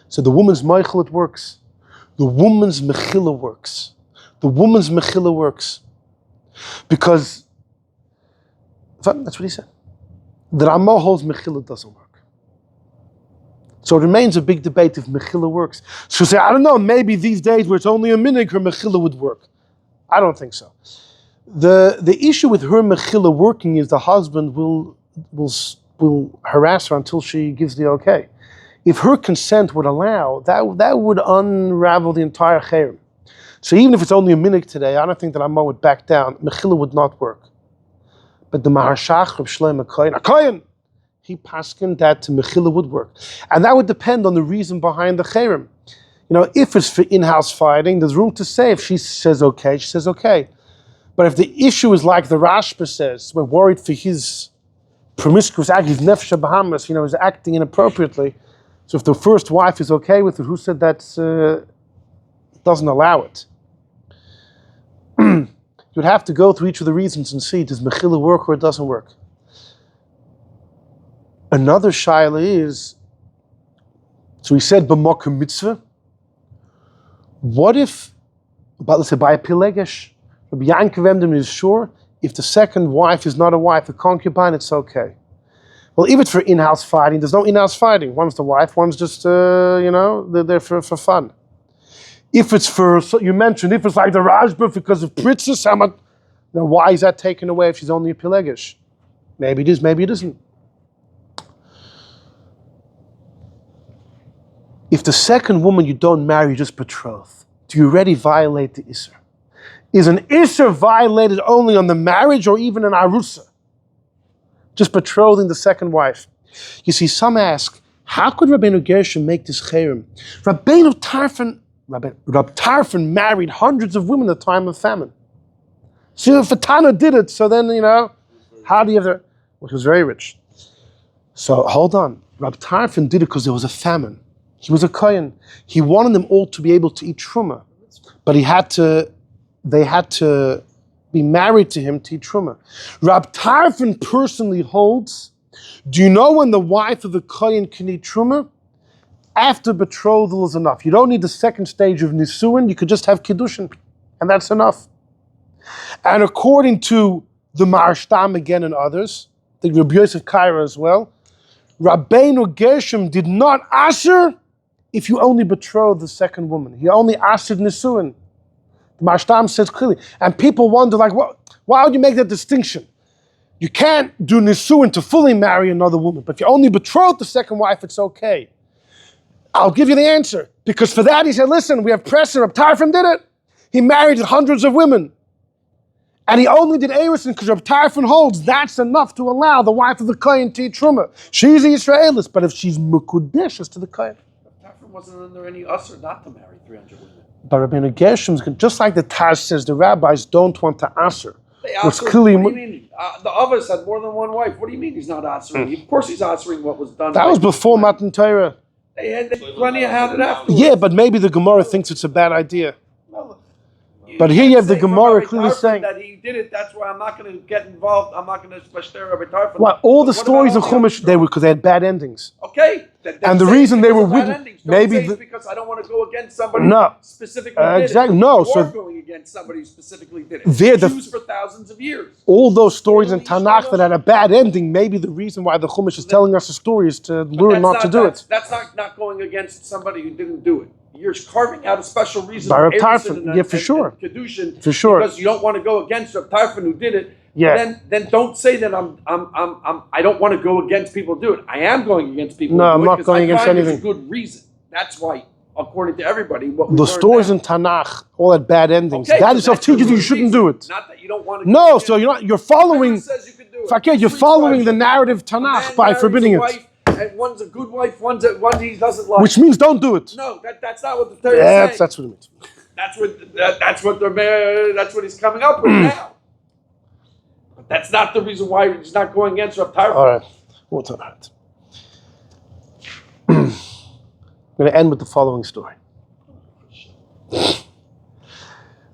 said the woman's meichel, it works. The woman's mechila works. The woman's mechila works. Because, that's what he said. The Ramah holds mechila doesn't work. So it remains a big debate if mechila works. So say, I don't know, maybe these days where it's only a minhag, her mechila would work. I don't think so. The issue with her mechila working is the husband will harass her until she gives the okay. If her consent would allow, that would unravel the entire Cherem. So even if it's only a minhag today, I don't think that Amma would back down. Mechila would not work. But the Maharshach, Reb Shlomo Kohen, he paskined that mechila would work. And that would depend on the reason behind the Cherem. If it's for in-house fighting, there's room to say if she says okay, she says okay. But if the issue is like the Rashba says, we're worried for his promiscuous act, his nefesh Bahamas, he's acting inappropriately. So if the first wife is okay with it, who said that doesn't allow it? You'd have to go through each of the reasons and see, does mechila work or it doesn't work? Another shaila is, so he said b'makom mitzvah. What if, let's say by a pilegesh, Rabbi Yankov Emden is sure, if the second wife is not a wife, a concubine, it's okay. Well, if it's for in-house fighting, there's no in-house fighting. One's the wife, one's just, they're there for fun. If it's for, so you mentioned, if it's like the Rajba because of princess, then why is that taken away if she's only a Pelegish? Maybe it is, maybe it isn't. If the second woman you don't marry, you just betroth, do you already violate the Isser? Is an Isser violated only on the marriage or even an Arusa? Just betrothing the second wife. You see, some ask, how could Rabbeinu Gershom make this Cherem? Rabbeinu Tarfon married hundreds of women at the time of famine. So if Tana did it, so then, how do you have to... Well, he was very rich. So, hold on. Rab Tarfon did it because there was a famine. He was a Kohen. He wanted them all to be able to eat Truma. But they had to be married to him to eat Truma. Rab Tarfon personally holds, do you know when the wife of the Kohen can eat Truma? After betrothal is enough. You don't need the second stage of Nisuin, you could just have Kiddushin, and that's enough. And according to the Marshtam again and others, the Rabbi Yosef Kaira as well, Rabbeinu Gershom did not asher if you only betrothed the second woman. He only ashered Nisuin. The Marshtam says clearly. And people wonder, why would you make that distinction? You can't do Nisuin to fully marry another woman, but if you only betroth the second wife, it's okay. I'll give you the answer. Because for that, he said, listen, we have precedent. Rab Tarfon did it. He married hundreds of women. And he only did Erusin because Rab Tarfon holds that's enough to allow the wife of the Kohen to eat Truma. She's a Yisraelis, but if she's Mekudeshes to the Kohen. Rab Tarfon wasn't under any usher not to marry 300 women. But Rabbeinu Gershom, just like the Taz says, the rabbis don't want to asher. What do you mean? The others had more than one wife. What do you mean he's not answering? Of course he's answering what was done. That was before Matan Torah. They had plenty of had it afterwards. Yeah, but maybe the Gemorrah thinks it's a bad idea. But here you have the Gemorrah clearly saying that he did it. That's why I'm not going to get involved. I'm not going to spashter Rabbi Tarfon. Well, all the stories of Chumash, they were because they had bad endings. Okay. And the reason they were with maybe because I don't want to go against somebody specifically exactly. did it. No, you so are going against somebody who specifically did it. Jews for thousands of years. All those stories in Tanakh that had a bad ending, maybe the reason why the Chumash is telling us the story is to learn not to do it. That's not going against somebody who didn't do it. You're carving out a special reason for Tarfon, yeah, for sure. Kedushin, for sure. Because you don't want to go against Rab Tarfon who did it. Yeah. Then don't say that I don't want to go against people who do it. I am going against people. No, who do I'm it not going against anything. There's a good reason. That's why, according to everybody, what the stories in Tanakh all had bad endings. Okay, that itself teaches you shouldn't do it. Not that you don't want to. No, so you're following. Says you can do it. You're following the narrative Tanakh by forbidding it. And one's a good wife, one he doesn't like. Which means don't do it. No, that's not what the Torah is saying. That's what it means. That's what he's coming up with now. But that's not the reason why he's not going against Rab Tarfon. All right, what's on that? I'm going to end with the following story. The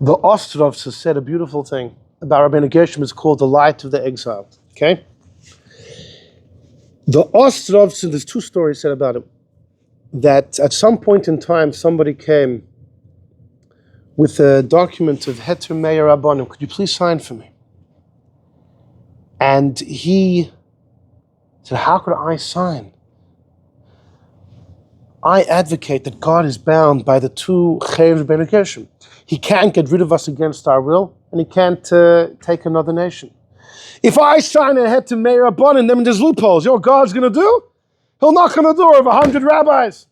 Ostrovs has said a beautiful thing about Rabbeinu Gershom. It's called the light of the exile. Okay. The Ostrovs, there's two stories said about him. That at some point in time, somebody came with a document of Heter Meir Rabbanim. Could you please sign for me? And he said, how could I sign? I advocate that God is bound by the two Cherem of Rabbeinu Gershom. He can't get rid of us against our will, and he can't take another nation. If I sign a Heter Meir Rabbanim, then there's loopholes. You know what God's going to do? He'll knock on the door of 100 rabbis.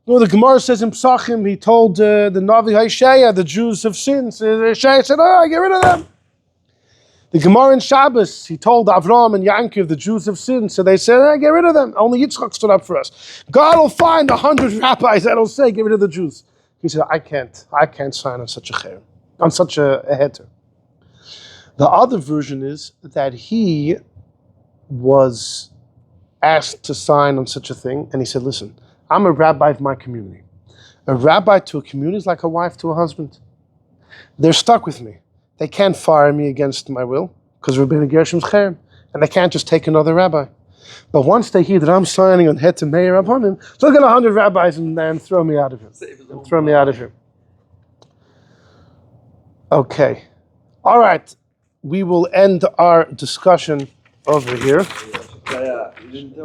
You know, the Gemorrah says in Psachim, he told the Navi Hoshea, the Jews have sinned. Hoshea said, get rid of them. The Gemorrah in Shabbos, he told Avram and Yankov, the Jews have sinned. So they said, get rid of them. Only Yitzchak stood up for us. God will find 100 rabbis that'll say, get rid of the Jews. He said, I can't sign on such a cherem, on such a heter. The other version is that he was asked to sign on such a thing, and he said, listen, I'm a rabbi of my community. A rabbi to a community is like a wife to a husband. They're stuck with me. They can't fire me against my will, because Rabbeinu Gershom's cherem, and they can't just take another rabbi. But once they hear that I'm signing on Heter Meir Rabbanim, look at 100 rabbis and throw me out of here. Okay. All right. we will end our discussion over here. You didn't